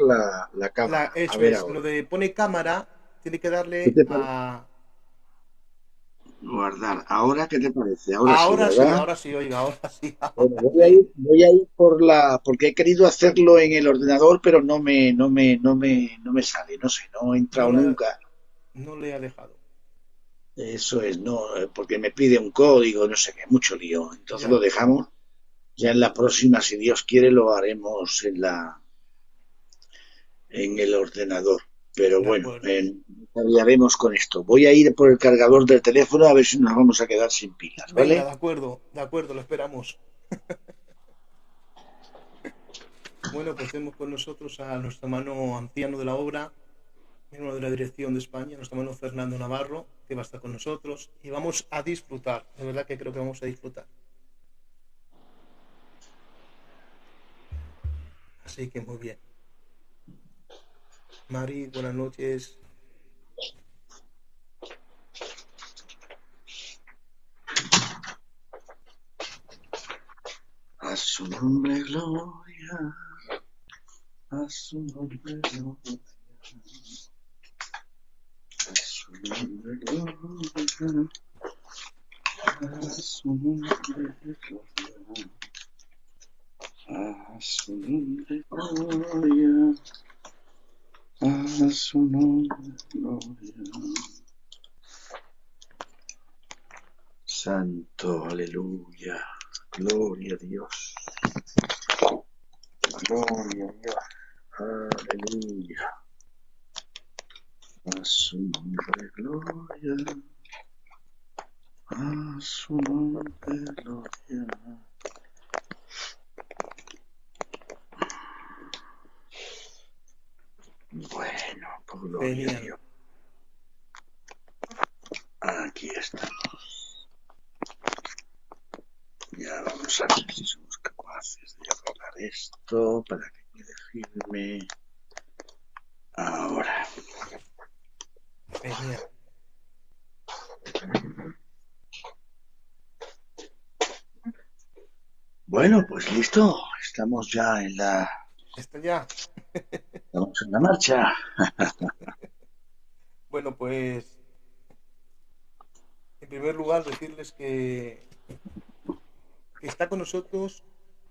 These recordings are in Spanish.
la cámara. A Eso ver es, lo ahora. de pone cámara, tiene que ¿Qué darle te parece? a... Guardar. ¿Ahora qué te parece? Ahora sí, ¿verdad? Ahora sí, oiga, ahora sí, Bueno, ahora sí. voy a ir porque he querido hacerlo en el ordenador, pero no me sale, no sé, no he No entrado le, nunca. no le ha dejado. Eso es, no, porque me pide un código, no sé qué, mucho lío. Entonces lo Ya, dejamos. Ya en la próxima, si Dios quiere, lo haremos en el ordenador. Pero de bueno, acuerdo. haremos con esto. Voy a ir por el cargador del teléfono a ver si nos vamos a quedar sin pilas, Venga, ¿vale? de acuerdo, lo esperamos. Bueno, pues tenemos con nosotros a nuestro hermano anciano de la obra, miembro de la dirección de España, nuestro hermano Fernando Navarro, que va a estar con nosotros y vamos a disfrutar. De verdad que creo que vamos a disfrutar. Así que muy bien. Mari, buenas noches. A su nombre, gloria, a su nombre, gloria, a su nombre, gloria, a su nombre, gloria, a su nombre, gloria, a su nombre, gloria. Santo, aleluya, gloria a Dios, gloria a Dios, aleluya, a su nombre, gloria, a su nombre, gloria. Bueno, pues gloria a Genial. Dios. Aquí está. Ya vamos a ver si somos capaces de arreglar esto para que quede firme. Ahora. Genial. Bueno, pues listo. ¿Está ya? Estamos en la marcha. Bueno, pues en primer lugar decirles que está con nosotros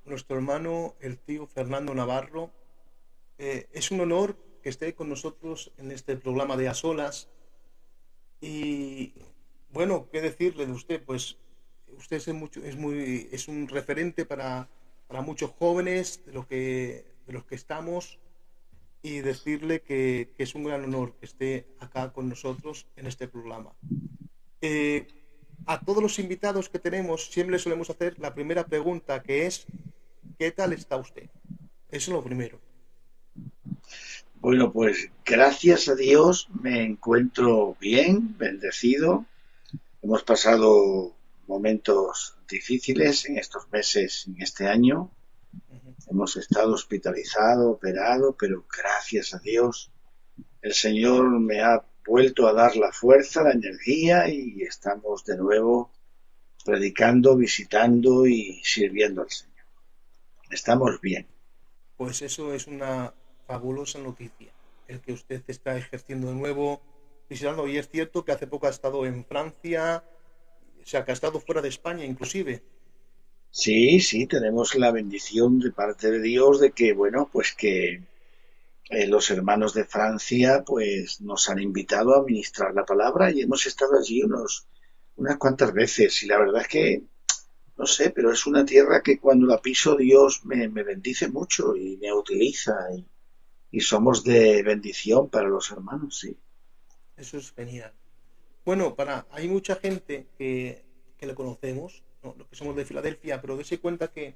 nuestro hermano, el tío Fernando Navarro. Es un honor que esté con nosotros en este programa de A Solas. Y bueno, ¿qué decirle de usted? Pues usted es un referente para muchos jóvenes de los que estamos y decirle que es un gran honor que esté acá con nosotros en este programa. Eh, a todos los invitados que tenemos siempre les solemos hacer la primera pregunta que es ¿qué tal está usted? Eso es lo primero. Bueno, pues gracias a Dios me encuentro bien, bendecido. Hemos pasado momentos difíciles en estos meses, en este año. Uh-huh. Hemos estado hospitalizado, operado, pero gracias a Dios el Señor me ha vuelto a dar la fuerza, la energía y estamos de nuevo predicando, visitando y sirviendo al Señor. Estamos bien. Pues eso es una fabulosa noticia, el que usted está ejerciendo de nuevo, visitando, y es cierto que hace poco ha estado en Francia, o sea, que ha estado fuera de España inclusive. Sí, sí, tenemos la bendición de parte de Dios de que, bueno, pues que los hermanos de Francia pues nos han invitado a ministrar la palabra y hemos estado allí unas cuantas veces y la verdad es que no sé, pero es una tierra que cuando la piso Dios me bendice mucho y me utiliza y somos de bendición para los hermanos, sí. Eso es genial. Bueno, hay mucha gente que le conocemos, ¿no? Los que somos de Filadelfia, pero dése cuenta que,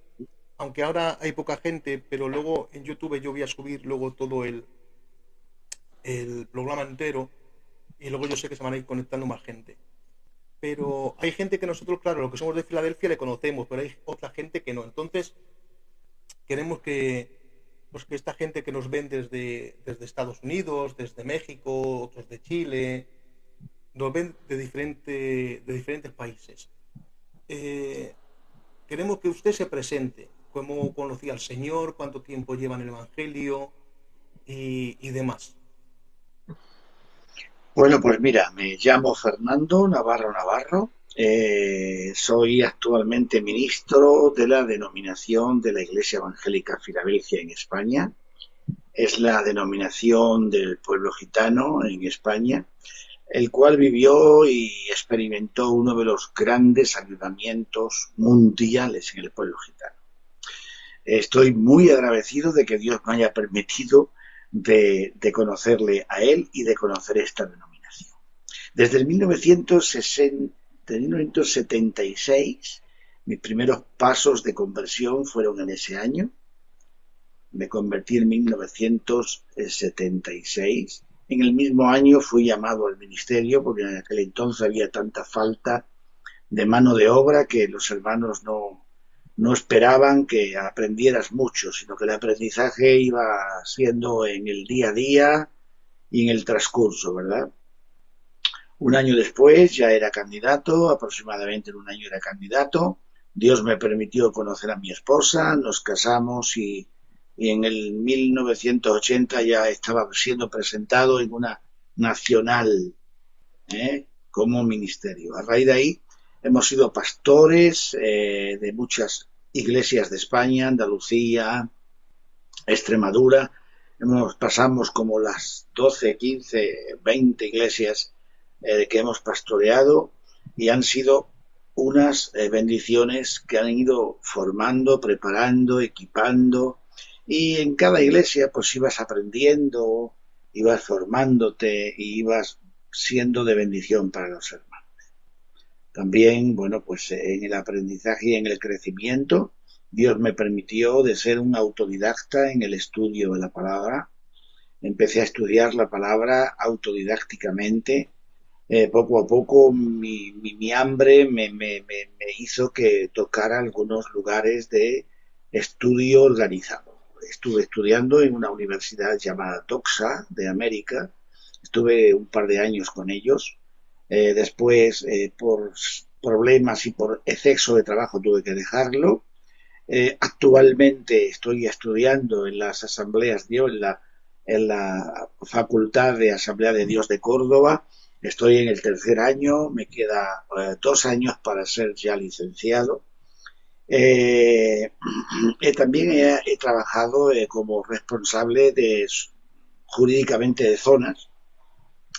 aunque ahora hay poca gente, pero luego en YouTube yo voy a subir luego todo el programa entero y luego yo sé que se van a ir conectando más gente. Pero hay gente que nosotros, claro, los que somos de Filadelfia le conocemos, pero hay otra gente que no. Entonces, queremos pues que esta gente que nos ven desde Estados Unidos, desde México, otros de Chile, nos ven de diferentes países. Eh, Queremos que usted se presente, cómo conocía al Señor, cuánto tiempo lleva en el Evangelio y demás. Bueno, pues mira, me llamo Fernando Navarro. Soy actualmente ministro de la denominación de la Iglesia Evangélica Filadelfia en España. Es la denominación del pueblo gitano en España, el cual vivió y experimentó uno de los grandes avivamientos mundiales en el pueblo gitano. Estoy muy agradecido de que Dios me haya permitido de conocerle a él y de conocer esta denominación. Desde el 1976, mis primeros pasos de conversión fueron en ese año. Me convertí en 1976. En el mismo año fui llamado al ministerio porque en aquel entonces había tanta falta de mano de obra que los hermanos no esperaban que aprendieras mucho, sino que el aprendizaje iba siendo en el día a día y en el transcurso, ¿verdad? Un año después ya era candidato, aproximadamente en un año era candidato. Dios me permitió conocer a mi esposa, nos casamos y en el 1980 ya estaba siendo presentado en una nacional como ministerio. A raíz de ahí hemos sido pastores de muchas iglesias de España, Andalucía, Extremadura. Pasamos como las 12, 15, 20 iglesias que hemos pastoreado y han sido unas bendiciones que han ido formando, preparando, equipando, y en cada iglesia pues ibas aprendiendo, ibas formándote y ibas siendo de bendición para los hermanos. También, bueno, pues en el aprendizaje y en el crecimiento, Dios me permitió de ser un autodidacta en el estudio de la palabra. Empecé a estudiar la palabra autodidácticamente. Poco a poco mi hambre me hizo que tocara algunos lugares de estudio organizado. Estuve estudiando en una universidad llamada Doxa de América. Estuve un par de años con ellos. Después, por problemas y por exceso de trabajo, tuve que dejarlo. Actualmente estoy estudiando en las asambleas de Dios, en la Facultad de Asamblea de Dios de Córdoba. Estoy en el tercer año, me queda 2 años para ser ya licenciado. También he trabajado como responsable jurídicamente de zonas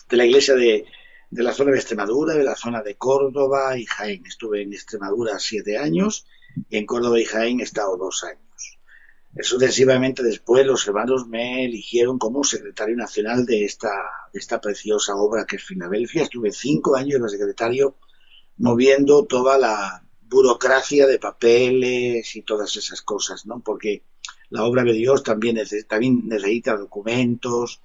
de la iglesia de la zona de Extremadura, de la zona de Córdoba y Jaén. Estuve en Extremadura 7 años y en Córdoba y Jaén he estado 2 años. Sucesivamente después los hermanos me eligieron como secretario nacional de esta preciosa obra que es Filadelfia. Estuve 5 años de secretario moviendo toda la burocracia de papeles y todas esas cosas, ¿no? Porque la obra de Dios también necesita documentos,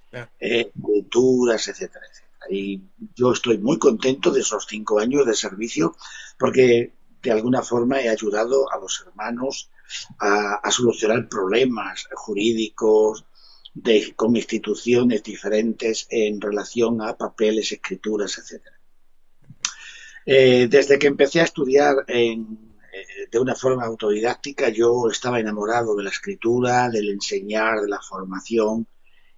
culturas, etcétera, etcétera. Y yo estoy muy contento de esos 5 años de servicio porque de alguna forma he ayudado a los hermanos a solucionar problemas jurídicos con instituciones diferentes en relación a papeles, escrituras, etcétera. Desde que empecé a estudiar de una forma autodidáctica, yo estaba enamorado de la escritura, del enseñar, de la formación,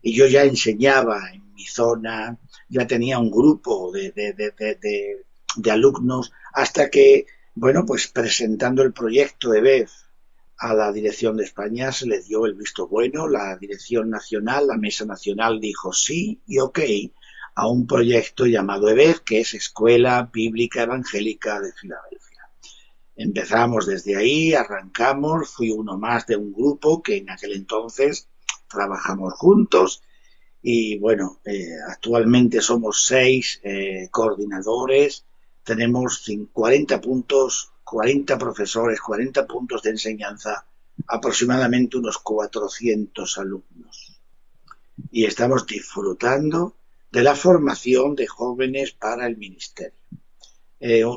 y yo ya enseñaba en mi zona, ya tenía un grupo de alumnos, hasta que, bueno, pues presentando el proyecto de BEF a la dirección de España se le dio el visto bueno, la dirección nacional, la mesa nacional dijo sí y ok a un proyecto llamado EBEF, que es Escuela Bíblica Evangélica de Filadelfia. Empezamos desde ahí, arrancamos, fui uno más de un grupo que en aquel entonces trabajamos juntos y bueno, actualmente somos 6 coordinadores, tenemos 40 puntos, 40 profesores, 40 puntos de enseñanza, aproximadamente unos 400 alumnos. Y estamos disfrutando de la formación de jóvenes para el ministerio.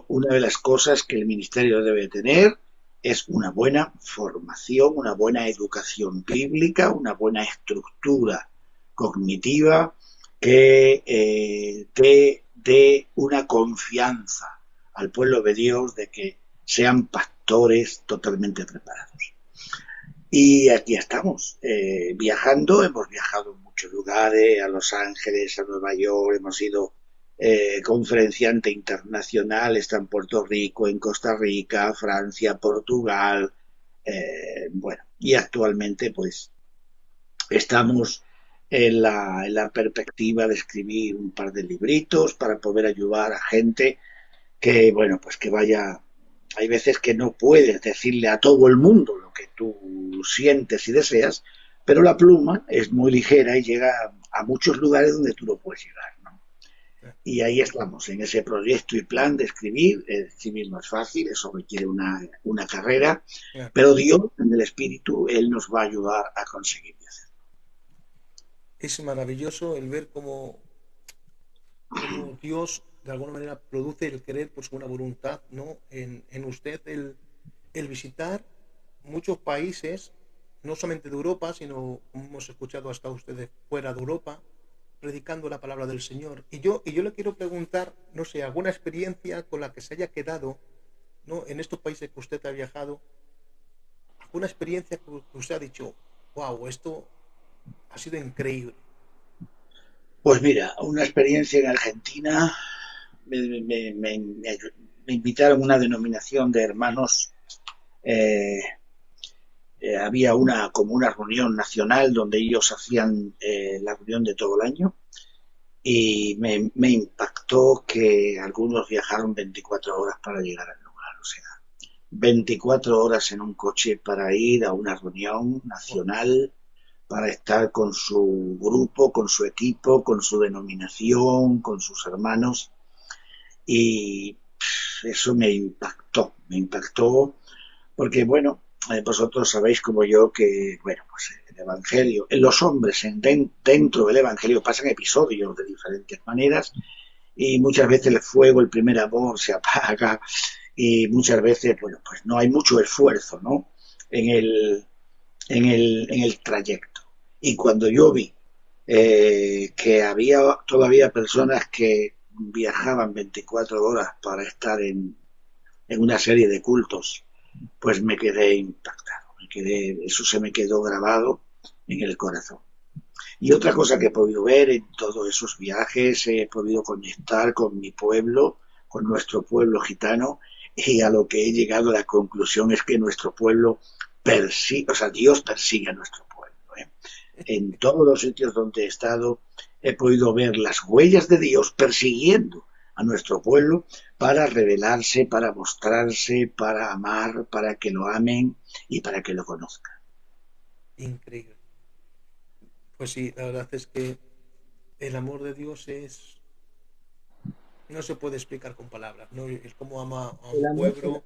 Una de las cosas que el ministerio debe tener es una buena formación, una buena educación bíblica, una buena estructura cognitiva que dé una confianza al pueblo de Dios de que sean pastores totalmente preparados. Y aquí estamos, viajando, hemos viajado en muchos lugares, a Los Ángeles, a Nueva York, hemos sido conferenciante internacional, está en Puerto Rico, en Costa Rica, Francia, Portugal, bueno, y actualmente pues estamos en la perspectiva de escribir un par de libritos para poder ayudar a gente que, bueno, pues que vaya. Hay veces que no puedes decirle a todo el mundo lo que tú sientes y deseas, pero la pluma es muy ligera y llega a muchos lugares donde tú no puedes llegar, ¿no? Y ahí estamos, en ese proyecto y plan de escribir. Escribir no es fácil, eso requiere una carrera, Claro. pero Dios, en el Espíritu, Él nos va a ayudar a conseguir hacerlo. Es maravilloso el ver cómo Dios de alguna manera produce el querer por su buena voluntad, ¿no? En usted el visitar muchos países, no solamente de Europa, sino como hemos escuchado hasta ustedes fuera de Europa, predicando la palabra del Señor. Y yo le quiero preguntar, no sé, alguna experiencia con la que se haya quedado, ¿no? En estos países que usted ha viajado, alguna experiencia que usted ha dicho, wow, esto ha sido increíble. Pues mira, una experiencia en Argentina, me invitaron a una denominación de hermanos. eh, Había como una reunión nacional donde ellos hacían la reunión de todo el año, y me impactó que algunos viajaron 24 horas para llegar al lugar. O sea, 24 horas en un coche para ir a una reunión Wow, nacional, para estar con su grupo, con su equipo, con su denominación, con sus hermanos. Y eso me impactó porque, bueno, vosotros sabéis como yo que, bueno, pues el Evangelio, en los hombres dentro del Evangelio pasan episodios de diferentes maneras, y muchas veces el fuego, el primer amor se apaga, y muchas veces, bueno, pues no hay mucho esfuerzo, ¿no? En el, en el trayecto. Y cuando yo vi que había todavía personas que viajaban 24 horas para estar en una serie de cultos, pues me quedé impactado, eso se me quedó grabado en el corazón. Y otra cosa que he podido ver en todos esos viajes, he podido conectar con mi pueblo, con nuestro pueblo gitano, y a lo que he llegado a la conclusión es que nuestro pueblo persigue, o sea, Dios persigue a nuestro pueblo, ¿eh? En todos los sitios donde he estado, he podido ver las huellas de Dios persiguiendo a nuestro pueblo para revelarse, para mostrarse, para amar, para que lo amen y para que lo conozcan. increíble. Pues sí, la verdad es que el amor de Dios es, no se puede explicar con palabras, ¿no? El cómo ama a un pueblo,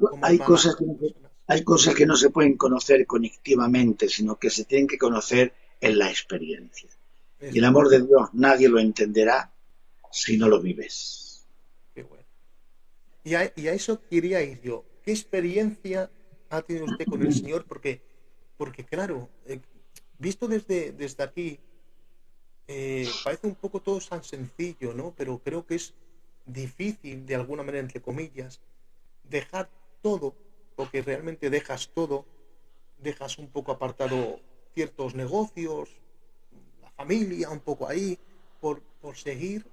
cómo Hay ama a cosas que las no, personas. hay cosas que no se pueden conocer conectivamente, sino que se tienen que conocer en la experiencia. Y el Eso, amor de Dios nadie lo entenderá si no lo vives. qué bueno. Y a eso quería ir yo. ¿Qué experiencia ha tenido usted con el Señor? Porque claro, visto desde aquí, parece un poco todo tan sencillo, ¿no? Pero creo que es difícil, de alguna manera, entre comillas, dejar todo, porque realmente dejas todo, dejas un poco apartado ciertos negocios, la familia, un poco ahí, por seguir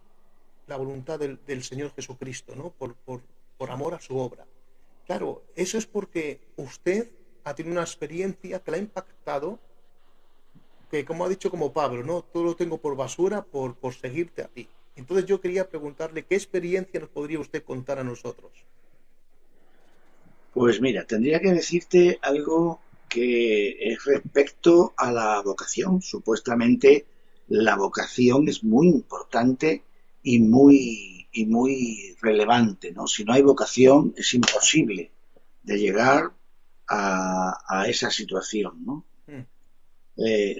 la voluntad del Señor Jesucristo, ¿no? Por amor a su obra. Claro, eso es porque usted ha tenido una experiencia que la ha impactado, que como ha dicho como Pablo, ¿no? Todo lo tengo por basura por seguirte a ti. Entonces yo quería preguntarle qué experiencia nos podría usted contar a nosotros. Pues mira, tendría que decirte algo que es respecto a la vocación. Supuestamente la vocación es muy importante y muy relevante, ¿no? Si no hay vocación es imposible de llegar a esa situación, ¿no? Mm,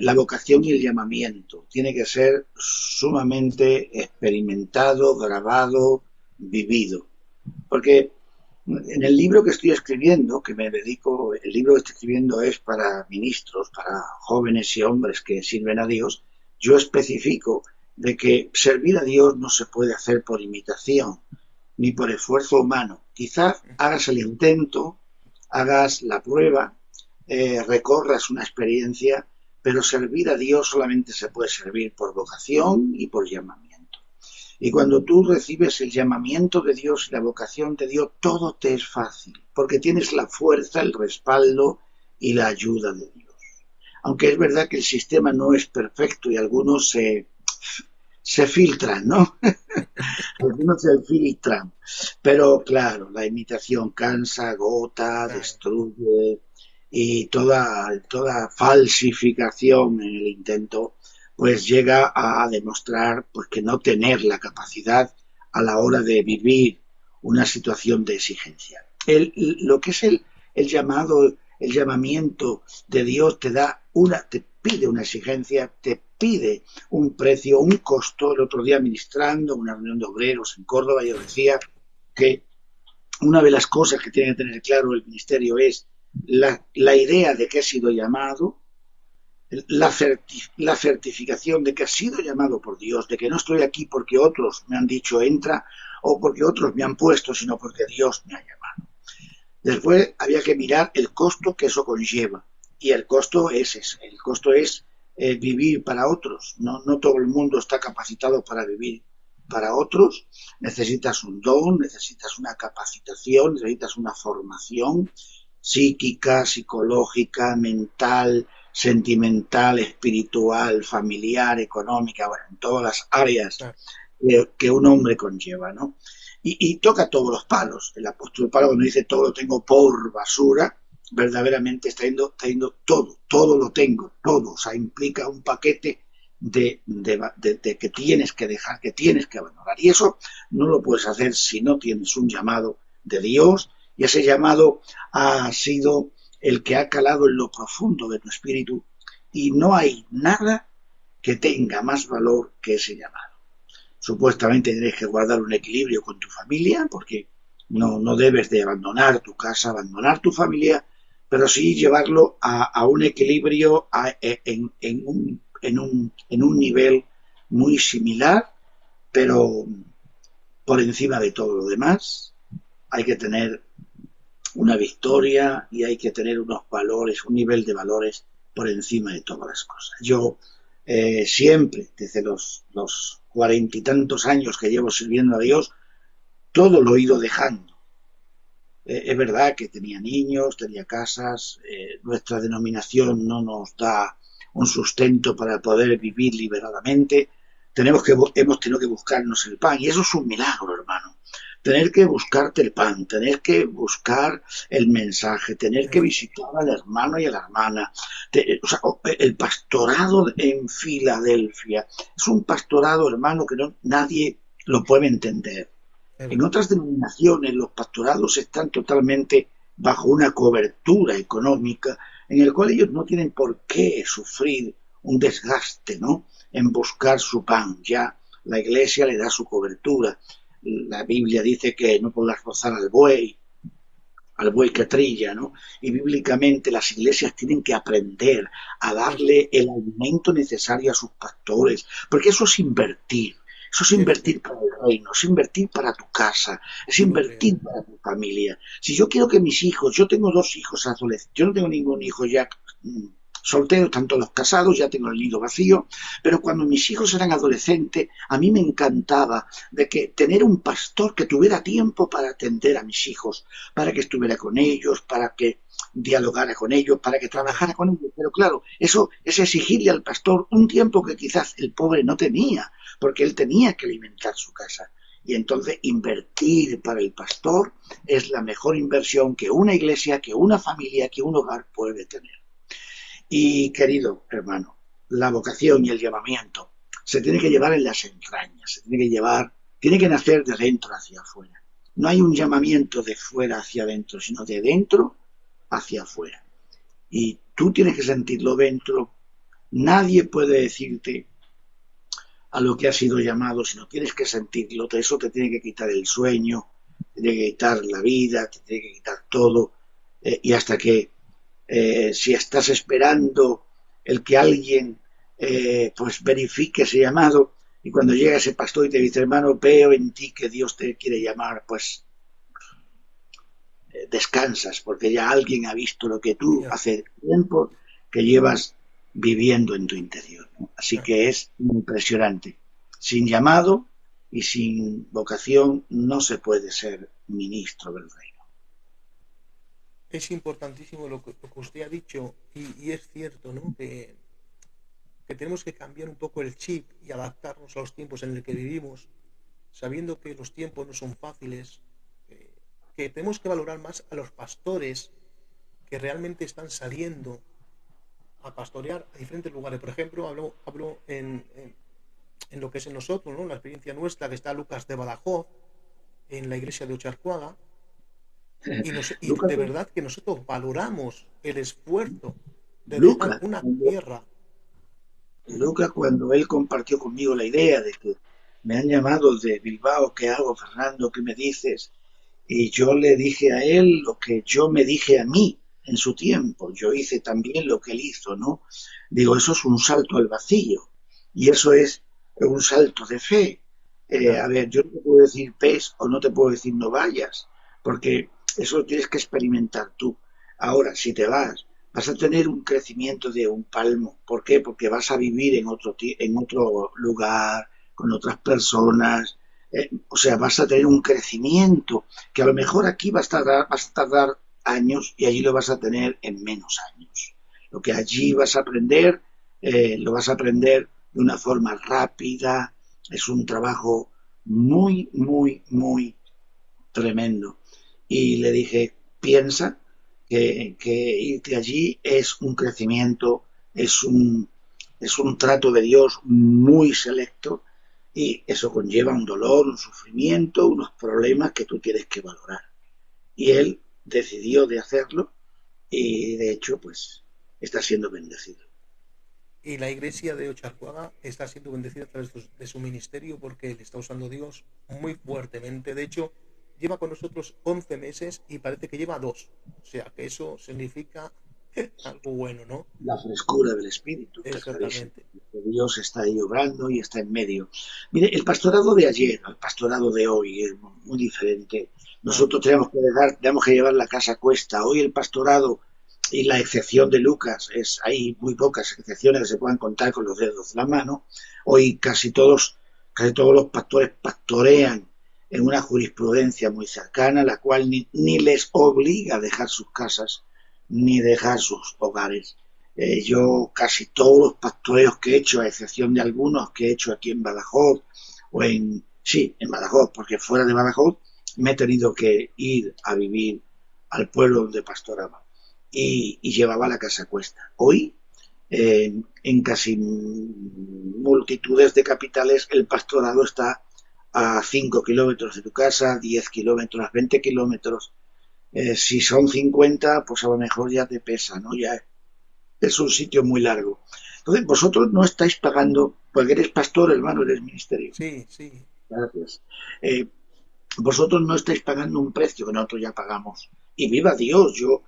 La vocación y el llamamiento tiene que ser sumamente experimentado, grabado, vivido. Porque en el libro que estoy escribiendo, que me dedico, el libro que estoy escribiendo es para ministros, para jóvenes y hombres que sirven a Dios. Yo especifico de que servir a Dios no se puede hacer por imitación ni por esfuerzo humano. Quizás mm, hagas el intento, hagas la prueba, recorras una experiencia, pero servir a Dios solamente se puede servir por vocación y por llamamiento. Y cuando tú recibes el llamamiento de Dios y la vocación de Dios, todo te es fácil, porque tienes la fuerza, el respaldo y la ayuda de Dios. Aunque es verdad que el sistema no es perfecto y algunos se filtran, ¿no? Algunos se filtran. Pero claro, la imitación cansa, agota, Claro. destruye y toda falsificación en el intento pues llega a demostrar pues que no tener la capacidad a la hora de vivir una situación de exigencia. Lo que es el llamado, el llamamiento de Dios te pide una exigencia, te pide un precio, un costo. El otro día ministrando en una reunión de obreros en Córdoba, yo decía que una de las cosas que tiene que tener claro el ministerio es la idea de que ha sido llamado, la certificación de que ha sido llamado por Dios, de que no estoy aquí porque otros me han dicho entra o porque otros me han puesto, sino porque Dios me ha llamado. Después había que mirar el costo que eso conlleva. Y el costo es ese. El costo es vivir para otros. No todo el mundo está capacitado para vivir para otros. Necesitas un don, necesitas una capacitación, necesitas una formación psíquica, psicológica, mental, sentimental, espiritual, familiar, económica, bueno, en todas las áreas Claro. que un hombre conlleva, ¿no? Y toca todos los palos. El apóstol Pablo cuando dice todo lo tengo por basura, verdaderamente está yendo todo lo tengo, todo. O sea, implica un paquete de que tienes que dejar, que tienes que abandonar. Y eso no lo puedes hacer si no tienes un llamado de Dios, y ese llamado ha sido el que ha calado en lo profundo de tu espíritu, y no hay nada que tenga más valor que ese llamado. Supuestamente tienes que guardar un equilibrio con tu familia, porque no debes de abandonar tu casa, abandonar tu familia, pero sí llevarlo a un equilibrio en un nivel muy similar, pero por encima de todo lo demás hay que tener una victoria y hay que tener unos valores, un nivel de valores por encima de todas las cosas. Yo siempre, desde los 40 y tantos años que llevo sirviendo a Dios, todo lo he ido dejando. Es verdad que tenía niños, tenía casas, nuestra denominación no nos da un sustento para poder vivir liberadamente, hemos tenido que buscarnos el pan, y eso es un milagro, hermano. Tener que buscarte el pan, tener que buscar el mensaje, tener que visitar al hermano y a la hermana. O sea, el pastorado en Filadelfia es un pastorado, hermano, que nadie lo puede entender. En otras denominaciones los pastorados están totalmente bajo una cobertura económica en el cual ellos no tienen por qué sufrir un desgaste, ¿no?, en buscar su pan. Ya la iglesia le da su cobertura. La Biblia dice que no podrás rozar al buey que trilla, ¿no? Y bíblicamente las iglesias tienen que aprender a darle el alimento necesario a sus pastores, porque eso es invertir. Eso es invertir para el reino, es invertir para tu casa, es invertir para tu familia. Si yo quiero que mis hijos, yo tengo 2 hijos adolescentes, yo no tengo ningún hijo ya solteros, tanto los casados, ya tengo el nido vacío, pero cuando mis hijos eran adolescentes, a mí me encantaba de que tener un pastor que tuviera tiempo para atender a mis hijos, para que estuviera con ellos, para que dialogara con ellos, para que trabajara con ellos. Pero claro, eso es exigirle al pastor un tiempo que quizás el pobre no tenía, porque él tenía que alimentar su casa. Y entonces invertir para el pastor es la mejor inversión que una iglesia, que una familia, que un hogar puede tener. Y querido hermano, la vocación y el llamamiento se tiene que llevar en las entrañas, tiene que nacer de dentro hacia afuera. No hay un llamamiento de fuera hacia adentro, sino de dentro hacia afuera. Y tú tienes que sentirlo dentro. Nadie puede decirte a lo que has sido llamado, sino tienes que sentirlo. Eso te tiene que quitar el sueño, te tiene que quitar la vida, te tiene que quitar todo. Y hasta que si estás esperando el que alguien pues verifique ese llamado, y cuando llega ese pastor y te dice, hermano, veo en ti que Dios te quiere llamar, pues descansas, porque ya alguien ha visto lo que tú Ya, hace tiempo que llevas viviendo en tu interior, ¿no? Así ya. que es impresionante. Sin llamado y sin vocación no se puede ser ministro del reino. Es importantísimo lo que usted ha dicho y es cierto, ¿no? Que tenemos que cambiar un poco el chip y adaptarnos a los tiempos en los que vivimos, sabiendo que los tiempos no son fáciles, eh, que tenemos que valorar más a los pastores que realmente están saliendo a pastorear a diferentes lugares. Por ejemplo, hablo en lo que es en nosotros, ¿no? La experiencia nuestra, que está Lucas de Badajoz, en la iglesia de Ocharcuaga, y Lucas, de verdad que nosotros valoramos el esfuerzo de dejar Lucas, una tierra. Cuando él compartió conmigo la idea de que me han llamado de Bilbao, ¿qué hago, Fernando? ¿Qué me dices? Y yo le dije a él lo que yo me dije a mí en su tiempo. Yo hice también lo que él hizo, ¿no? Digo, eso es un salto al vacío. Y eso es un salto de fe. A Claro, ver, yo no te puedo decir pes o no te puedo decir no vayas, porque eso lo tienes que experimentar tú. Ahora, si te vas a tener un crecimiento de un palmo. ¿Por qué? Porque vas a vivir en otro lugar, con otras personas, o sea, vas a tener un crecimiento que a lo mejor aquí vas a tardar años y allí lo vas a tener en menos años. Lo que allí vas a aprender, lo vas a aprender de una forma rápida. Es un trabajo muy, muy, muy tremendo. Y le dije, piensa que irte allí es un crecimiento, es un trato de Dios muy selecto y eso conlleva un dolor, un sufrimiento, unos problemas que tú tienes que valorar. Y él decidió de hacerlo y de hecho pues está siendo bendecido. y la iglesia de Ocharcuaga está siendo bendecida a través de su ministerio porque le está usando Dios muy fuertemente. De hecho, lleva con nosotros 11 meses y parece que lleva 2. O sea, que eso significa algo bueno, ¿no? La frescura del espíritu, está clarísimo. Exactamente. Dios está ahí obrando y está en medio. Mire, el pastorado de ayer al pastorado de hoy es muy diferente. Ah, Nosotros tenemos que llevar la casa a cuesta. Hoy el pastorado y la excepción de Lucas, hay muy pocas excepciones que se puedan contar con los dedos de la mano. Hoy casi todos los pastores pastorean en una jurisprudencia muy cercana, la cual ni les obliga a dejar sus casas ni dejar sus hogares. Yo casi todos los pastoreos que he hecho, a excepción de algunos que he hecho aquí en Badajoz, en Badajoz, porque fuera de Badajoz me he tenido que ir a vivir al pueblo donde pastoraba y llevaba la casa a cuesta. Hoy, en casi multitudes de capitales, el pastorado está a 5 kilómetros de tu casa, 10 kilómetros, 20 kilómetros. Si son 50, pues a lo mejor ya te pesa, ¿no? Ya es un sitio muy largo. Entonces, vosotros no estáis pagando, porque eres pastor, hermano, eres ministerio. sí, sí. Gracias. Eh, Vosotros no estáis pagando un precio que nosotros ya pagamos. Y viva Dios, yo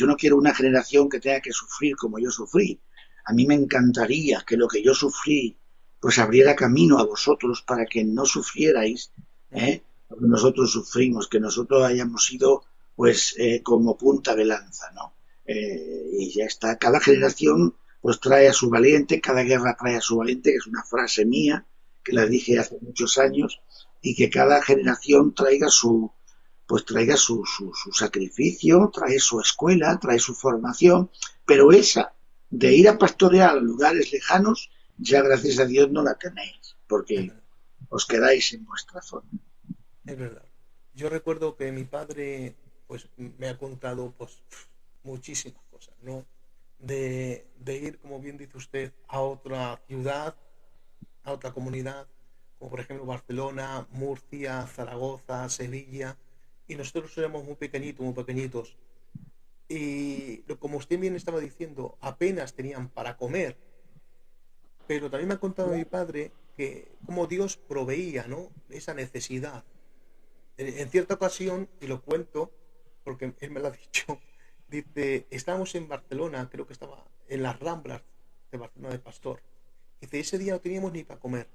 no quiero una generación que tenga que sufrir como yo sufrí. A mí me encantaría que lo que yo sufrí pues abriera camino a vosotros para que no sufrierais, Mm, lo que nosotros sufrimos, que nosotros hayamos sido pues como punta de lanza, ¿no? Y ya está. Cada generación pues trae a su valiente, cada guerra trae a su valiente, que es una frase mía que la mm. dije hace muchos años, y que cada generación traiga su sacrificio, trae su escuela, trae su formación, pero esa de ir a pastorear a lugares lejanos, ya gracias a Dios no la tenéis, Es porque verdad, os quedáis en vuestra zona. es verdad. Yo recuerdo que mi padre, pues, me ha contado, pues, muchísimas cosas, ¿no? De ir, como bien dice usted, a otra ciudad, a otra comunidad, como por ejemplo Barcelona, Murcia, Zaragoza, Sevilla, y nosotros éramos muy pequeñitos, muy pequeñitos. Y como usted bien estaba diciendo, apenas tenían para comer, pero también me ha contado mi padre que como Dios proveía, ¿no? Esa necesidad. En cierta ocasión, y lo cuento porque él me lo ha dicho, dice, estábamos en Barcelona, creo que estaba en las Ramblas de Barcelona de Pastor. Dice, ese día no teníamos ni para comer.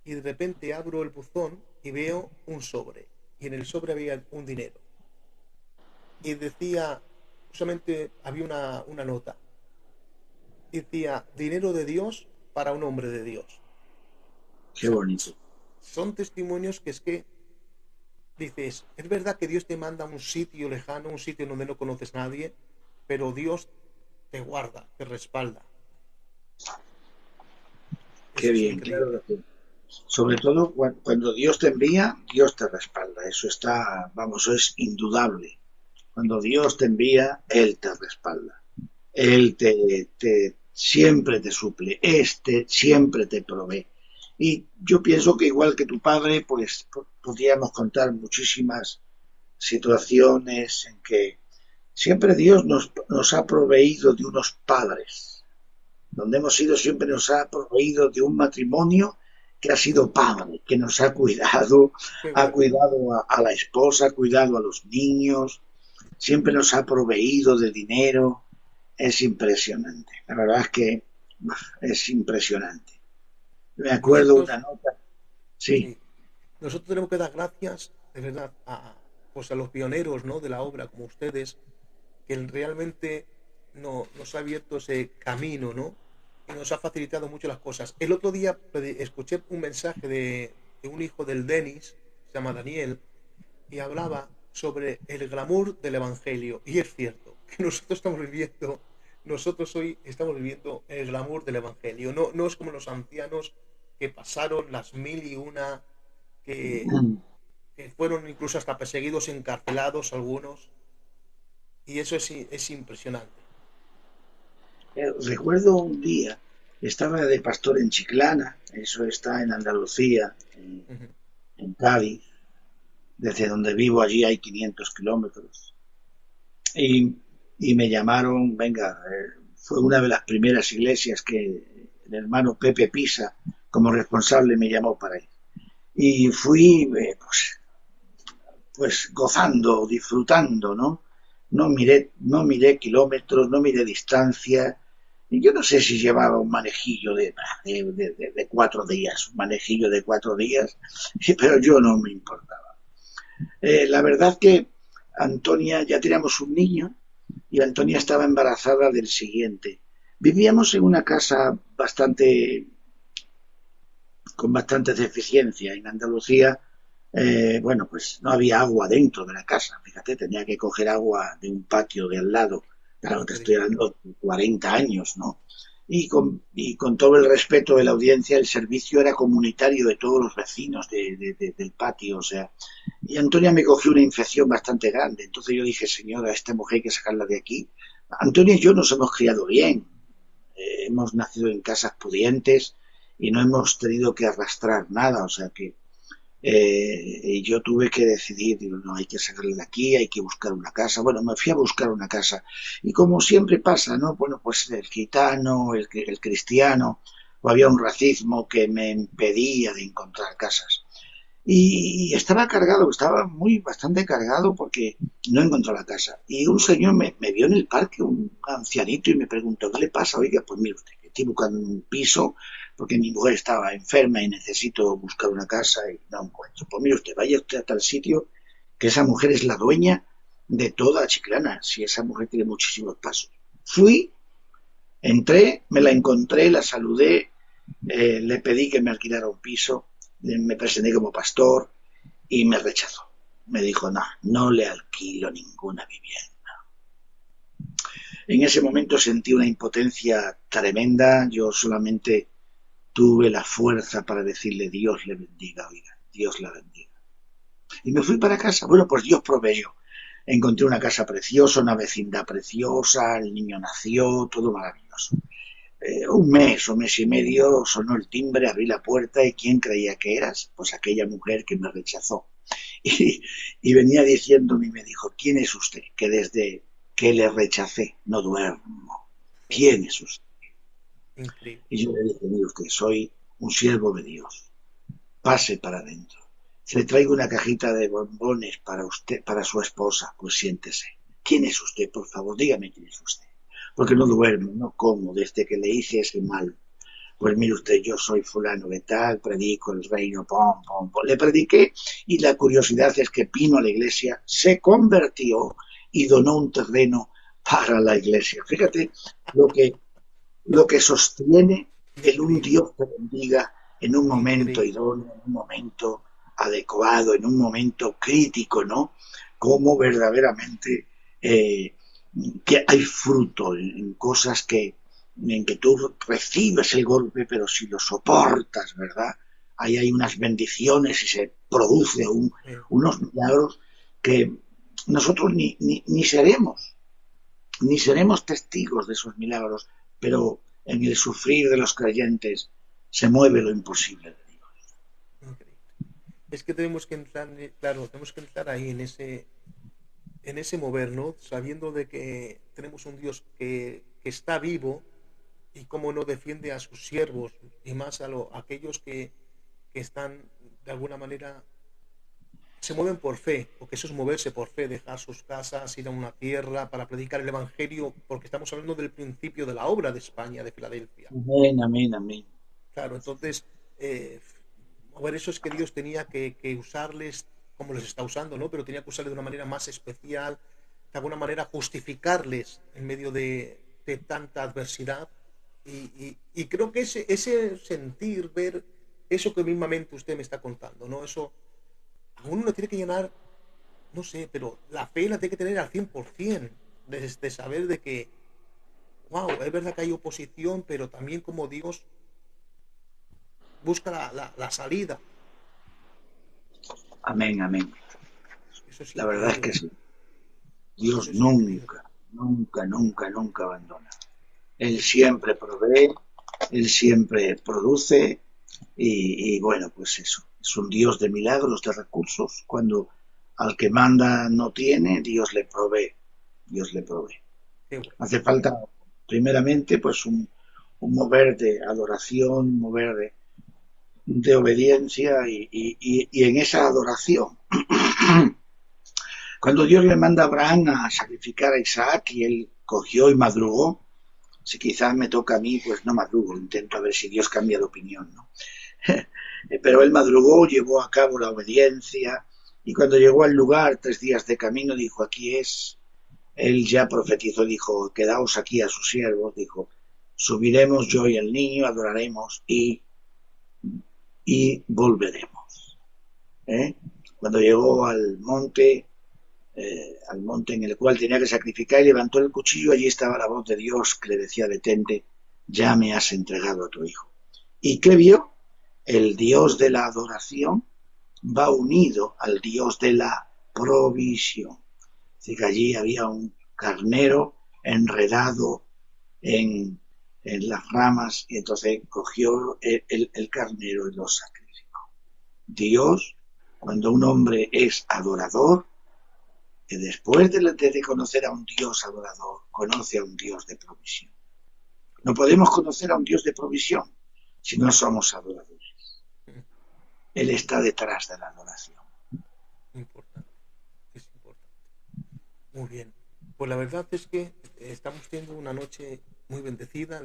Y de repente abro el buzón y veo un sobre. Y en el sobre había un dinero. y decía, justamente había una nota, decía, dinero de Dios para un hombre de Dios. O Qué sea, bonito. son testimonios que es que dices, es verdad que Dios te manda a un sitio lejano, un sitio donde no conoces a nadie, pero Dios te guarda, te respalda. Qué Eso es bien, claro increíble. que sí. Sobre todo cuando Dios te envía, Dios te respalda. Eso está, vamos, eso es indudable. Cuando Dios te envía, Él te respalda. Él siempre te suple, siempre te provee. Y yo pienso que igual que tu padre, pues podríamos contar muchísimas situaciones en que siempre Dios nos ha proveído de unos padres. Donde hemos ido siempre nos ha proveído de un matrimonio que ha sido padre, que nos Qué ha bueno. cuidado a la esposa, ha cuidado a los niños, siempre nos ha proveído de dinero. Es impresionante. La verdad es que es impresionante. Me acuerdo una Nosotros, nota. Sí. sí, nosotros tenemos que dar gracias, de verdad, pues a los pioneros, ¿no?, de la obra, como ustedes, que realmente nos ha abierto ese camino, ¿no? Y nos ha facilitado mucho las cosas. El otro día escuché un mensaje de un hijo del Denis, se llama Daniel, y hablaba sobre el glamour del Evangelio. Y es cierto que nosotros hoy estamos viviendo el glamour del Evangelio. No, no es como los ancianos que pasaron las mil y una, que, que fueron incluso hasta perseguidos, encarcelados algunos. Y eso es impresionante. Recuerdo un día, estaba de pastor en Chiclana, eso está en Andalucía, Ujú. en Cádiz, desde donde vivo allí hay 500 kilómetros. Y, y me llamaron, venga, fue una de las primeras iglesias que el hermano Pepe Pisa, como responsable, me llamó para ir. Y fui, pues gozando, disfrutando, ¿no? No miré kilómetros, no miré distancia. Y yo no sé si llevaba un manejillo de 4 días, un manejillo de 4 días, pero yo no me importaba. La verdad que Antonia, ya teníamos un niño y Antonia estaba embarazada del siguiente. Vivíamos en una casa con bastante deficiencia en Andalucía. Bueno, pues no había agua dentro de la casa. Fíjate, tenía que coger agua de un patio de al lado. Claro, No te te estoy digo. hablando de 40 años, ¿no? Y con todo el respeto de la audiencia, el servicio era comunitario de todos los vecinos del patio, o sea. Y Antonia me cogió una infección bastante grande. Entonces yo dije, señora, esta mujer hay que sacarla de aquí. Antonia y yo nos hemos criado bien. Hemos nacido en casas pudientes y no hemos tenido que arrastrar nada, o sea que yo tuve que decidir, digo, no, hay que sacarle de aquí, hay que buscar una casa. Bueno, me fui a buscar una casa. Y como siempre pasa, ¿no? Bueno, pues el gitano, el cristiano, o había un racismo que me impedía de encontrar casas. Y estaba cargado, estaba bastante cargado porque no encontró la casa. Y un señor me vio en el parque, un ancianito, y me preguntó, ¿qué le pasa? Oiga, pues mire usted, que estoy buscando un piso porque mi mujer estaba enferma y necesito buscar una casa y no encuentro. Pues mire usted, vaya usted a tal sitio, que esa mujer es la dueña de toda Chiclana. Si esa mujer tiene muchísimos pasos. Fui, entré, me la encontré, la saludé, le pedí que me alquilara un piso, me presenté como pastor y me rechazó. Me dijo, no, no le alquilo ninguna vivienda. En ese momento sentí una impotencia tremenda. Yo solamente tuve la fuerza para decirle, Dios le bendiga, oiga, Dios la bendiga. Y me fui para casa. Bueno, pues Dios proveyó. Encontré una casa preciosa, una vecindad preciosa, el niño nació, todo maravilloso. Un mes y medio, sonó el timbre, abrí la puerta y ¿quién creía que eras? Pues aquella mujer que me rechazó. Y, y venía diciéndome y me dijo, ¿quién es usted? Que desde que le rechacé no duermo. ¿Quién es usted? Increíble. Y yo le dije, mire usted, soy un siervo de Dios. Pase para adentro. Le traigo una cajita de bombones para usted, para su esposa. Pues siéntese. ¿Quién es usted? Por favor, dígame quién es usted. Porque no duermo, no como, desde que le hice ese mal. Pues mire usted, yo soy fulano de tal, predico el reino, pom, pom, pom. Le prediqué y la curiosidad es que vino a la iglesia, se convirtió y donó un terreno para la iglesia. Fíjate lo que sostiene el un Increíble, Dios que bendiga en un momento increíble. idóneo, en un momento adecuado, en un momento crítico, ¿no? Cómo verdaderamente eh, que hay fruto en cosas en que tú recibes el golpe, pero si lo soportas, ¿verdad? Ahí hay unas bendiciones y se produce unos milagros que nosotros ni seremos testigos de esos milagros, pero en el sufrir de los creyentes se mueve lo imposible de Dios. Increíble. Es que tenemos que entrar, claro, tenemos que entrar ahí en ese mover, ¿no? Sabiendo de que tenemos un Dios que está vivo y cómo no defiende a sus siervos y más a aquellos que están de alguna manera se mueven por fe, porque eso es moverse por fe, dejar sus casas, ir a una tierra para predicar el Evangelio, porque estamos hablando del principio de la obra de España, de Filadelfia. Amén, amén, amén. Claro, entonces, mover eso es que Dios tenía que usarles como les está usando, ¿no? Pero tenía que usarles de una manera más especial, de alguna manera justificarles en medio de tanta adversidad. Y creo que ese sentir, ver eso que mismamente usted me está contando, ¿no? Eso a uno le tiene que llenar, no sé, pero la fe la tiene que tener al 100%, de saber de que, wow, es verdad que hay oposición, pero también como Dios busca la salida. Amén, amén. Eso es La verdad es que increíble, sí. Dios eso es increíble. nunca, nunca, nunca, nunca abandona. Él siempre provee, Él siempre produce y bueno, pues eso. Es un Dios de milagros, de recursos. Cuando al que manda no tiene, Dios le provee. Dios le provee. Qué bueno. Hace falta, primeramente, pues un mover de adoración, un mover de obediencia y en esa adoración. Cuando Dios le manda a Abraham a sacrificar a Isaac y él cogió y madrugó, si quizás me toca a mí, pues no madrugo, intento a ver si Dios cambia de opinión, ¿no? Pero él madrugó, llevó a cabo la obediencia y cuando llegó al lugar, 3 días de camino, dijo, aquí es. Él ya profetizó, dijo, quedaos aquí a sus siervos, dijo, subiremos yo y el niño, adoraremos y volveremos. ¿Eh? Cuando llegó al monte en el cual tenía que sacrificar y levantó el cuchillo, allí estaba la voz de Dios que le decía, detente, ya me has entregado a tu hijo. ¿Y qué vio? El Dios de la adoración va unido al Dios de la provisión. Así que allí había un carnero enredado en las ramas y entonces cogió el carnero y lo sacrificó. Dios, cuando un hombre es adorador, que después de conocer a un Dios adorador, conoce a un Dios de provisión. No podemos conocer a un Dios de provisión si no somos adoradores. Él está detrás de la adoración. Importante, es importante. Muy bien. Pues la verdad es que estamos teniendo una noche muy bendecida.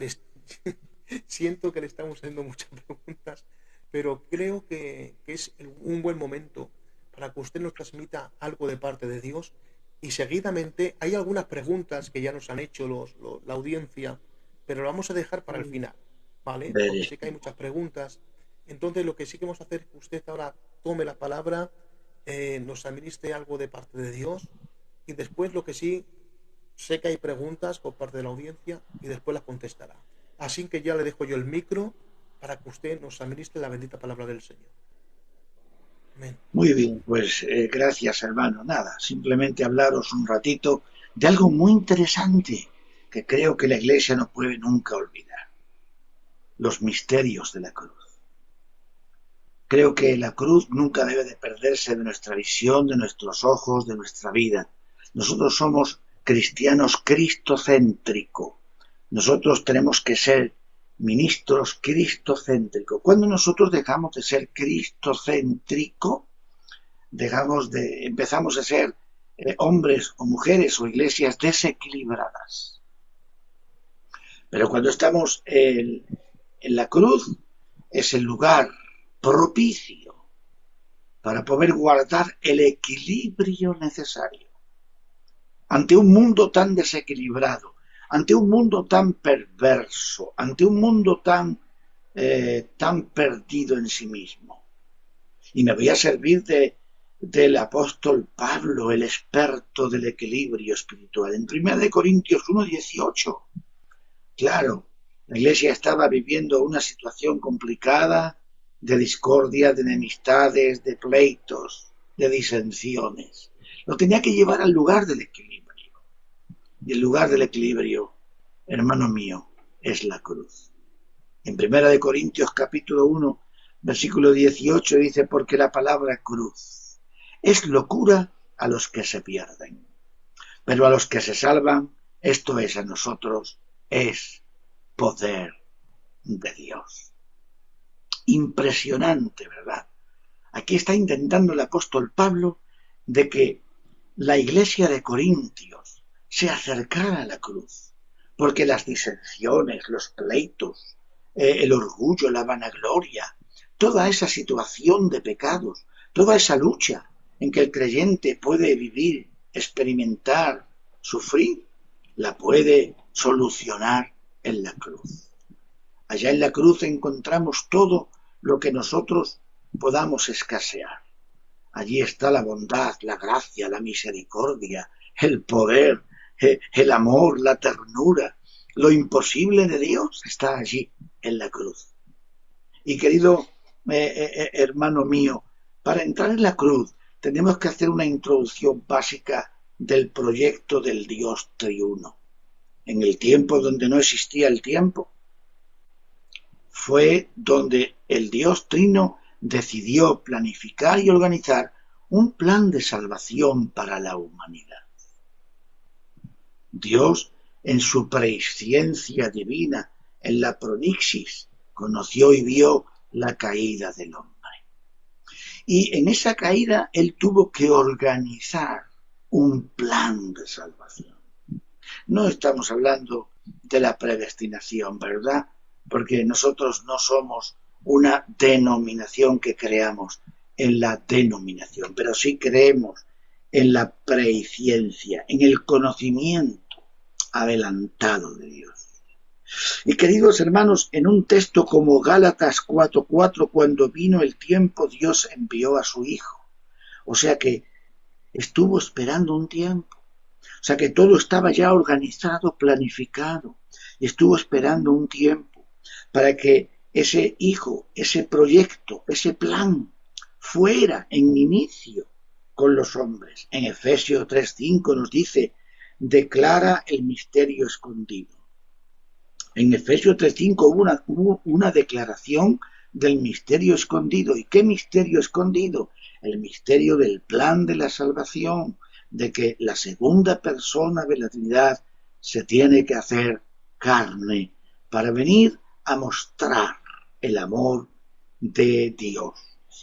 Siento que le estamos haciendo muchas preguntas, pero creo que es un buen momento para que usted nos transmita algo de parte de Dios. Y seguidamente hay algunas preguntas que ya nos han hecho la audiencia, pero lo vamos a dejar para el final, ¿vale? Porque Veré. sé que hay muchas preguntas. Entonces lo que sí que vamos a hacer es que usted ahora tome la palabra, nos administre algo de parte de Dios y después lo que sí, sé que hay preguntas por parte de la audiencia y después las contestará. Así que ya le dejo yo el micro para que usted nos administre la bendita palabra del Señor. Amén. Muy bien, pues gracias hermano. Nada, simplemente hablaros un ratito de algo muy interesante que creo que la Iglesia no puede nunca olvidar. Los misterios de la cruz. Creo que la cruz nunca debe de perderse de nuestra visión, de nuestros ojos, de nuestra vida. Nosotros somos cristianos cristocéntricos. Nosotros tenemos que ser ministros cristocéntricos. Cuando nosotros dejamos de ser cristocéntricos, empezamos a ser hombres o mujeres o iglesias desequilibradas. Pero cuando estamos en la cruz, es el lugar propicio para poder guardar el equilibrio necesario. ante un mundo tan desequilibrado, ante un mundo tan perverso, ante un mundo tan perdido en sí mismo. Y me voy a servir del apóstol Pablo, el experto del equilibrio espiritual. En 1 Corintios 1:18, claro, la iglesia estaba viviendo una situación complicada de discordia, de enemistades, de pleitos, de disensiones. Lo tenía que llevar al lugar del equilibrio. Y el lugar del equilibrio, hermano mío, es la cruz. En 1 Corintios capítulo 1, versículo 18 dice, porque la palabra cruz es locura a los que se pierden, pero a los que se salvan, esto es a nosotros, es poder de Dios. Impresionante, ¿verdad? Aquí está intentando el apóstol Pablo de que la iglesia de Corintios se acercara a la cruz, porque las disensiones, los pleitos, el orgullo, la vanagloria, toda esa situación de pecados, toda esa lucha en que el creyente puede vivir, experimentar, sufrir, la puede solucionar en la cruz. Allá en la cruz encontramos todo lo que nosotros podamos escasear. Allí está la bondad, la gracia, la misericordia, el poder, el amor, la ternura. Lo imposible de Dios está allí en la cruz. Y querido hermano mío, para entrar en la cruz tenemos que hacer una introducción básica del proyecto del Dios triuno. En el tiempo donde no existía el tiempo, fue donde el Dios trino decidió planificar y organizar un plan de salvación para la humanidad. Dios, en su presciencia divina, en la pronixis, conoció y vio la caída del hombre. Y en esa caída él tuvo que organizar un plan de salvación. No estamos hablando de la predestinación, ¿verdad? Porque nosotros no somos una denominación que creamos en la denominación, pero sí creemos en la presciencia, en el conocimiento adelantado de Dios. Y queridos hermanos, en un texto como Gálatas 4:4, cuando vino el tiempo, Dios envió a su Hijo. O sea que estuvo esperando un tiempo. O sea que todo estaba ya organizado, planificado. Y estuvo esperando un tiempo para que ese Hijo, ese proyecto, ese plan, fuera en inicio con los hombres. En Efesios 3:5 nos dice, declara el misterio escondido. En Efesios 3:5 hubo una declaración del misterio escondido. ¿Y qué misterio escondido? El misterio del plan de la salvación, de que la segunda persona de la Trinidad se tiene que hacer carne para venir a mostrar el amor de Dios.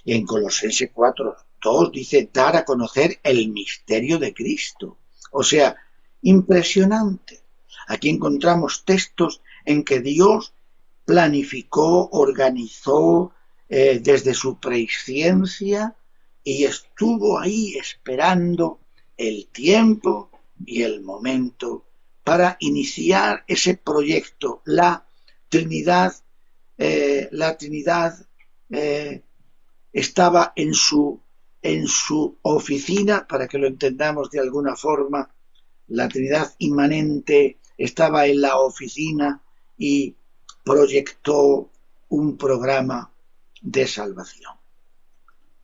Y en Colosenses 4:2 dice dar a conocer el misterio de Cristo. O sea, impresionante. Aquí encontramos textos en que Dios planificó, organizó desde su presciencia y estuvo ahí esperando el tiempo y el momento para iniciar ese proyecto. La Trinidad estaba en su oficina, para que lo entendamos de alguna forma. La Trinidad inmanente estaba en la oficina y proyectó un programa de salvación.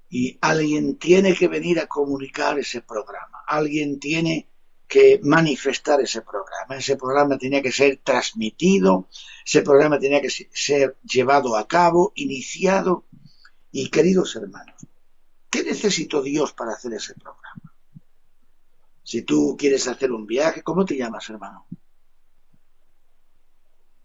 Y alguien tiene que venir a comunicar ese programa. Alguien tiene que manifestar ese programa. Ese programa tenía que ser transmitido. Ese programa tenía que ser llevado a cabo, iniciado. Y queridos hermanos, ¿qué necesitó Dios para hacer ese programa? Si tú quieres hacer un viaje, ¿cómo te llamas, hermano?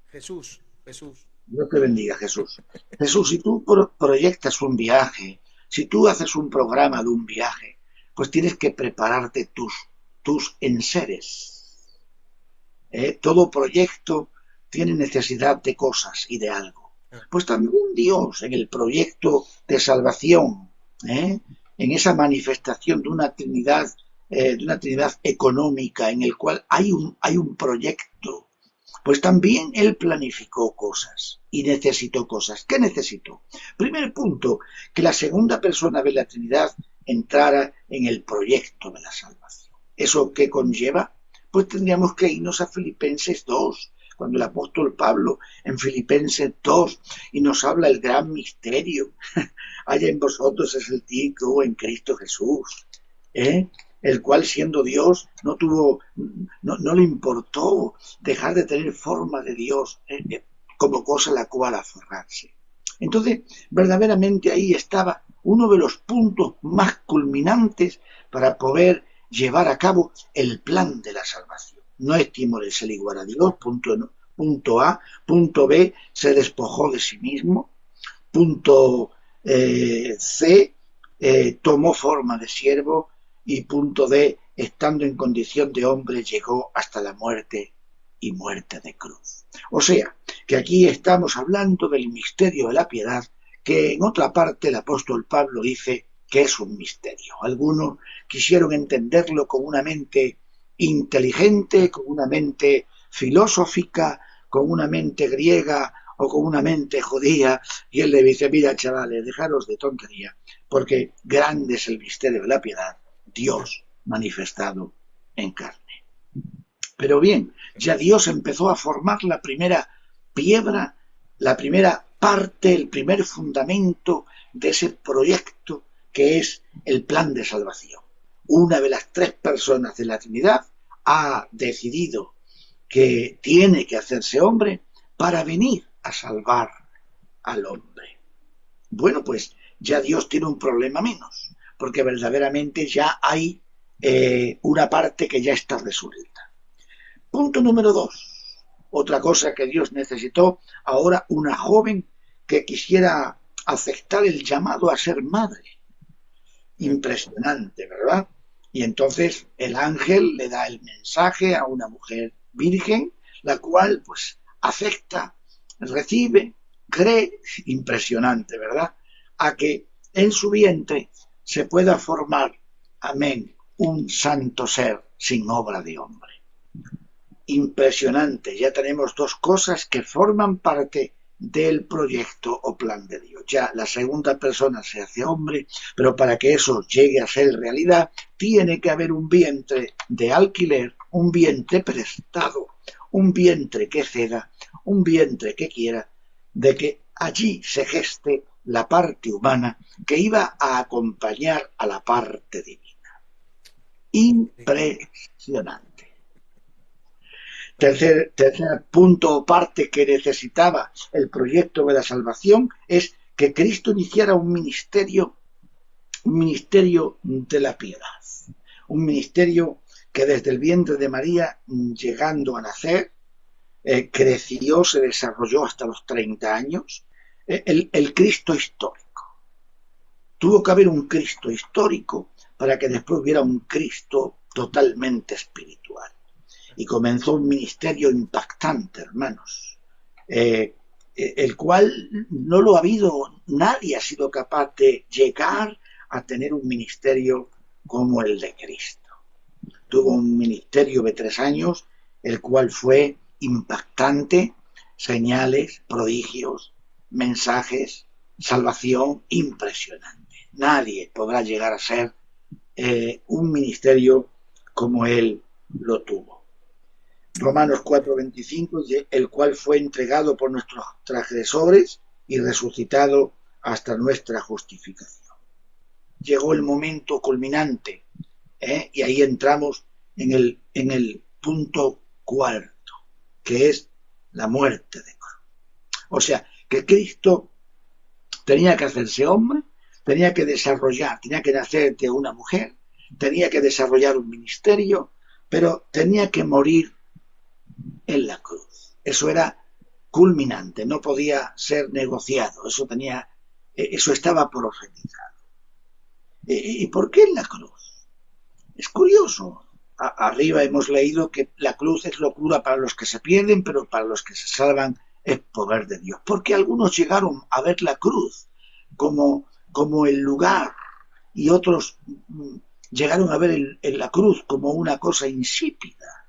Jesús, Jesús. Dios te bendiga, Jesús. Jesús, si tú proyectas un viaje, si tú haces un programa de un viaje, pues tienes que prepararte tus enseres. Todo proyecto tiene necesidad de cosas y de algo. Pues también Dios en el proyecto de salvación, en esa manifestación de una Trinidad de una Trinidad económica en el cual hay un proyecto, pues también Él planificó cosas y necesitó cosas. ¿Qué necesitó? Primer punto, que la segunda persona de la Trinidad entrara en el proyecto de la salvación. ¿Eso qué conlleva? Pues tendríamos que irnos a Filipenses 2, cuando el apóstol Pablo en Filipenses 2 y nos habla el gran misterio. Haya en vosotros es el título en Cristo Jesús, el cual siendo Dios no le importó dejar de tener forma de Dios como cosa a la cual aferrarse. Entonces, verdaderamente ahí estaba uno de los puntos más culminantes para poder llevar a cabo el plan de la salvación. No estimó el ser igual a Dios, punto A. Punto B, se despojó de sí mismo. Punto C, tomó forma de siervo. Y punto D, estando en condición de hombre, llegó hasta la muerte y muerte de cruz. O sea, que aquí estamos hablando del misterio de la piedad, que en otra parte el apóstol Pablo dice que es un misterio. Algunos quisieron entenderlo con una mente inteligente, con una mente filosófica, con una mente griega o con una mente judía, y él le dice, mira chavales, dejaros de tontería, porque grande es el misterio de la piedad, Dios manifestado en carne. Pero bien, ya Dios empezó a formar la primera piedra, la primera parte, el primer fundamento de ese proyecto que es el plan de salvación. Una de las tres personas de la Trinidad ha decidido que tiene que hacerse hombre para venir a salvar al hombre. Bueno, pues ya Dios tiene un problema menos, porque verdaderamente ya hay una parte que ya está resuelta. Punto número 2. Otra cosa que Dios necesitó, ahora una joven que quisiera aceptar el llamado a ser madre. Impresionante, ¿verdad? Y entonces el ángel le da el mensaje a una mujer virgen, la cual pues acepta, recibe, cree, impresionante, ¿verdad? A que en su vientre se pueda formar, amén, un santo ser sin obra de hombre. Impresionante, ya tenemos dos cosas que forman parte del proyecto o plan de Dios. Ya la segunda persona se hace hombre, pero para que eso llegue a ser realidad, tiene que haber un vientre de alquiler, un vientre prestado, un vientre que ceda, un vientre que quiera, de que allí se geste la parte humana que iba a acompañar a la parte divina. Impresionante. Tercer punto o parte que necesitaba el proyecto de la salvación es que Cristo iniciara un ministerio de la piedad, un ministerio que desde el vientre de María, llegando a nacer, creció, se desarrolló hasta los 30 años, el Cristo histórico. Tuvo que haber un Cristo histórico para que después hubiera un Cristo totalmente espiritual. Y comenzó un ministerio impactante, hermanos, el cual no lo ha habido, nadie ha sido capaz de llegar a tener un ministerio como el de Cristo. Tuvo un ministerio de 3 años, el cual fue impactante, señales, prodigios, mensajes, salvación impresionante. Nadie podrá llegar a ser un ministerio como él lo tuvo. Romanos 4:25, el cual fue entregado por nuestros transgresores y resucitado hasta nuestra justificación. Llegó el momento culminante, y ahí entramos en el punto cuarto, que es la muerte de cruz. O sea, que Cristo tenía que hacerse hombre, tenía que desarrollar, tenía que nacer de una mujer, tenía que desarrollar un ministerio, pero tenía que morir en la cruz. Eso era culminante, no podía ser negociado, eso estaba profetizado. ¿Y por qué en la cruz? Es curioso. Arriba hemos leído que la cruz es locura para los que se pierden, pero para los que se salvan es poder de Dios. Porque algunos llegaron a ver la cruz como el lugar, y otros llegaron a ver en la cruz como una cosa insípida.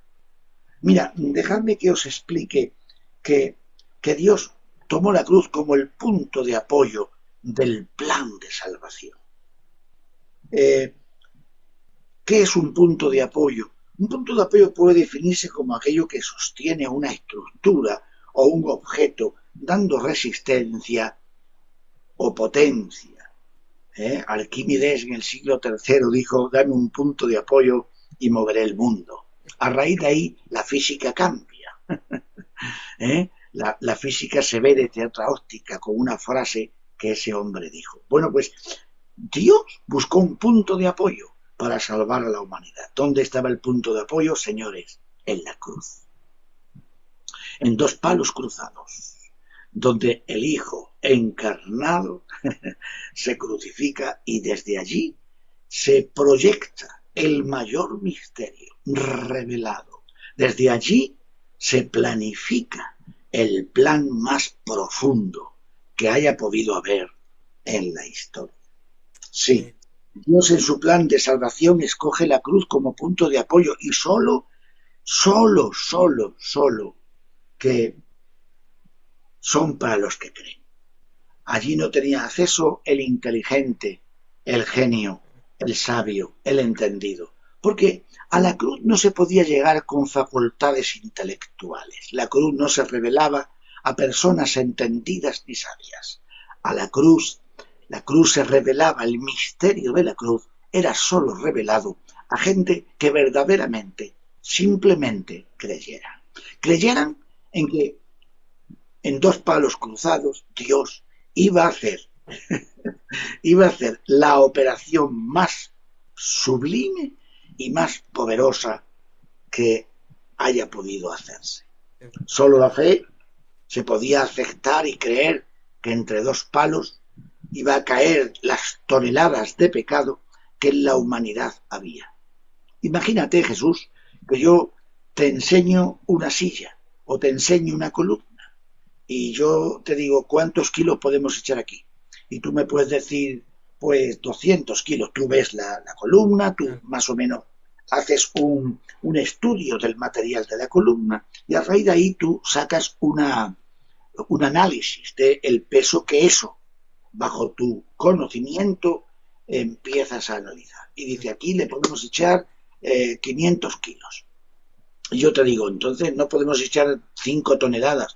Mira, dejadme que os explique que, que Dios tomó la cruz como el punto de apoyo del plan de salvación. Eh, ¿Qué es un punto de apoyo? Un punto de apoyo puede definirse como aquello que sostiene una estructura o un objeto, dando resistencia o potencia. Arquímedes en el siglo III dijo: dame un punto de apoyo y moveré el mundo. A raíz de ahí la física cambia. La física se ve desde otra óptica, con una frase que ese hombre dijo. Bueno, pues Dios buscó un punto de apoyo para salvar a la humanidad. ¿Dónde estaba el punto de apoyo, señores? En la cruz. En dos palos cruzados, donde el Hijo encarnado se crucifica y desde allí se proyecta el mayor misterio revelado. Desde allí se planifica el plan más profundo que haya podido haber en la historia. Sí, Dios en su plan de salvación escoge la cruz como punto de apoyo y solo que son para los que creen. Allí no tenía acceso el inteligente, el genio, el sabio, el entendido, porque a la cruz no se podía llegar con facultades intelectuales. La cruz no se revelaba a personas entendidas ni sabias. A la cruz se revelaba, el misterio de la cruz era solo revelado a gente que verdaderamente, simplemente creyeran en que en dos palos cruzados Dios iba a hacer la operación más sublime y más poderosa que haya podido hacerse. Solo la fe se podía aceptar y creer que entre dos palos iba a caer las toneladas de pecado que en la humanidad había. Imagínate, Jesús, que yo te enseño una silla o te enseño una columna y yo te digo: ¿cuántos kilos podemos echar aquí? Y tú me puedes decir, pues 200 kilos. Tú ves la columna, tú más o menos haces un estudio del material de la columna y a raíz de ahí tú sacas un análisis del peso que eso, bajo tu conocimiento, empiezas a analizar. Y dice: aquí le podemos echar 500 kilos. Y yo te digo: entonces no podemos echar 5 toneladas.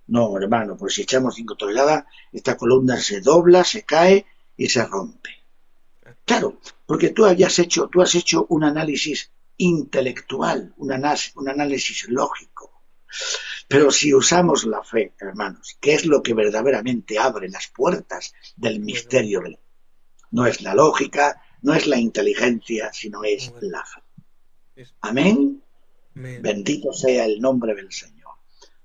No, hermano, pues si echamos 5 toneladas, esta columna se dobla, se cae y se rompe. Claro, porque tú has hecho un análisis intelectual, un análisis lógico. Pero si usamos la fe, hermanos, que es lo que verdaderamente abre las puertas del misterio, no es la lógica, no es la inteligencia, sino es la fe. Amén. Bendito sea el nombre del Señor.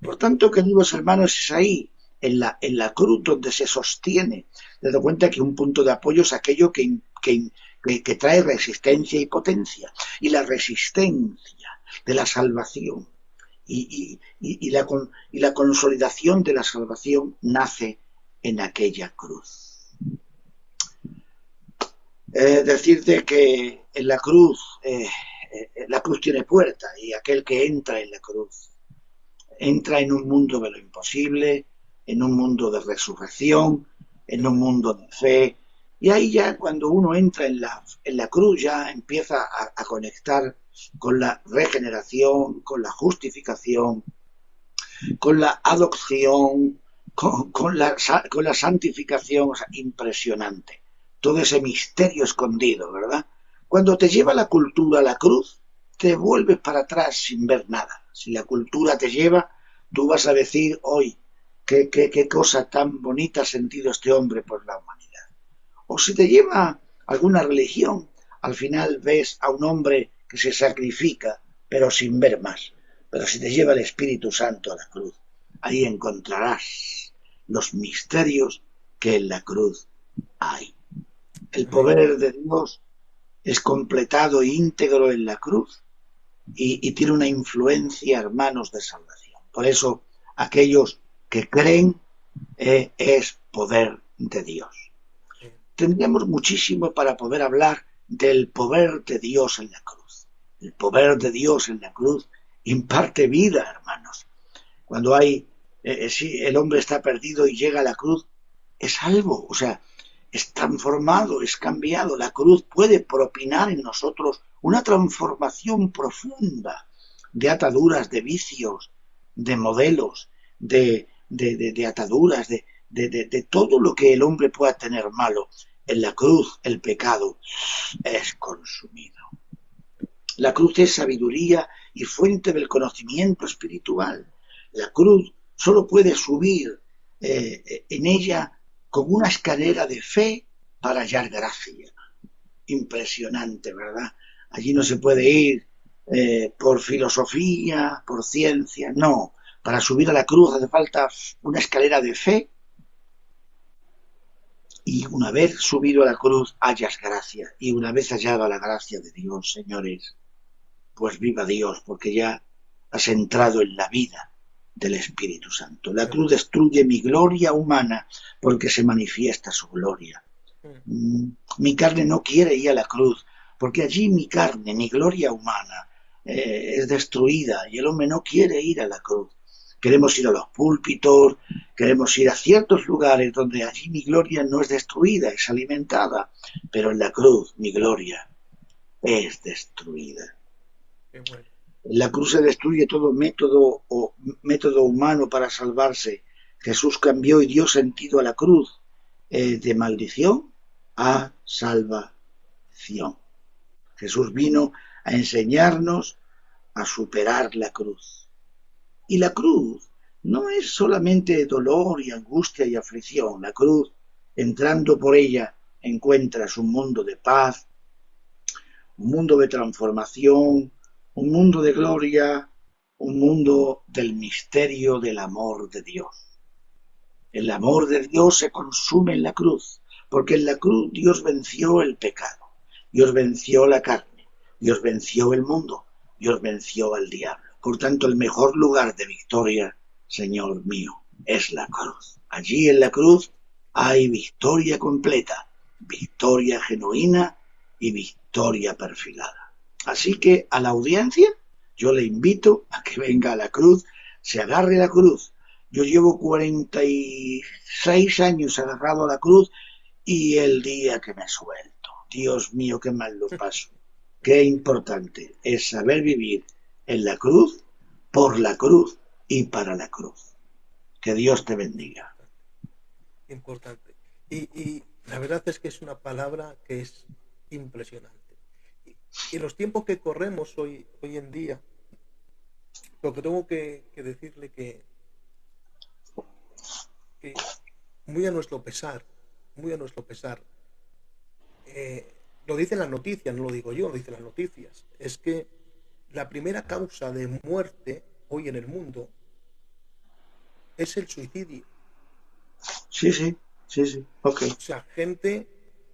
Por tanto, queridos hermanos, es ahí, en la cruz, donde se sostiene. Te das cuenta que un punto de apoyo es aquello que trae resistencia y potencia. Y la resistencia de la salvación y la consolidación de la salvación nace en aquella cruz. Decirte que en la cruz tiene puerta, y aquel que entra en la cruz entra en un mundo de lo imposible, en un mundo de resurrección, en un mundo de fe. Y ahí ya, cuando uno entra en la cruz, ya empieza a conectar con la regeneración, con la justificación, con la adopción, con la santificación. O sea, impresionante. Todo ese misterio escondido, ¿verdad? Cuando te lleva la cultura a la cruz, te vuelves para atrás sin ver nada. Si la cultura te lleva, tú vas a decir: hoy, qué cosa tan bonita ha sentido este hombre por la humanidad. O si te lleva alguna religión, al final ves a un hombre que se sacrifica, pero sin ver más. Pero si te lleva el Espíritu Santo a la cruz, ahí encontrarás los misterios que en la cruz hay. El poder de Dios es completado e íntegro en la cruz y tiene una influencia, hermanos, de salvación. Por eso, aquellos que creen es poder de Dios. Tendríamos muchísimo para poder hablar del poder de Dios en la cruz. El poder de Dios en la cruz imparte vida, hermanos. Cuando si el hombre está perdido y llega a la cruz, es salvo, o sea, es transformado, es cambiado. La cruz puede propinar en nosotros una transformación profunda de ataduras, de vicios, de modelos, de ataduras, de todo lo que el hombre pueda tener malo. En la cruz el pecado es consumido. La cruz es sabiduría y fuente del conocimiento espiritual. La cruz solo puede subir en ella como una escalera de fe para hallar gracia. Impresionante, ¿verdad? Allí no se puede ir por filosofía, por ciencia, no. Para subir a la cruz hace falta una escalera de fe y una vez subido a la cruz hallas gracia y una vez hallada la gracia de Dios, señores, pues viva Dios, porque ya has entrado en la vida del Espíritu Santo. La cruz destruye mi gloria humana porque se manifiesta su gloria. Mi carne no quiere ir a la cruz, porque allí mi carne, mi gloria humana, es destruida y el hombre no quiere ir a la cruz. Queremos ir a los púlpitos, queremos ir a ciertos lugares donde allí mi gloria no es destruida, es alimentada, pero en la cruz mi gloria es destruida. Qué bueno. En la cruz se destruye todo método humano para salvarse. Jesús cambió y dio sentido a la cruz de maldición a salvación. Jesús vino a enseñarnos a superar la cruz. Y la cruz no es solamente dolor y angustia y aflicción. La cruz, entrando por ella, encuentras un mundo de paz, un mundo de transformación, un mundo de gloria, un mundo del misterio del amor de Dios. El amor de Dios se consume en la cruz, porque en la cruz Dios venció el pecado, Dios venció la carne, Dios venció el mundo, Dios venció al diablo. Por tanto, el mejor lugar de victoria, Señor mío, es la cruz. Allí en la cruz hay victoria completa, victoria genuina y victoria perfilada. Así que a la audiencia yo le invito a que venga a la cruz, se agarre a la cruz. Yo llevo 46 años agarrado a la cruz y el día que me suelto, Dios mío, qué mal lo paso. Qué importante es saber vivir en la cruz, por la cruz y para la cruz. Que Dios te bendiga. Importante. Y la verdad es que es una palabra que es impresionante. Y en los tiempos que corremos hoy en día, lo que tengo que decirle que muy a nuestro pesar, lo dicen las noticias, no lo digo yo, lo dicen las noticias, es que la primera causa de muerte hoy en el mundo es el suicidio. Sí, ok. O sea, gente,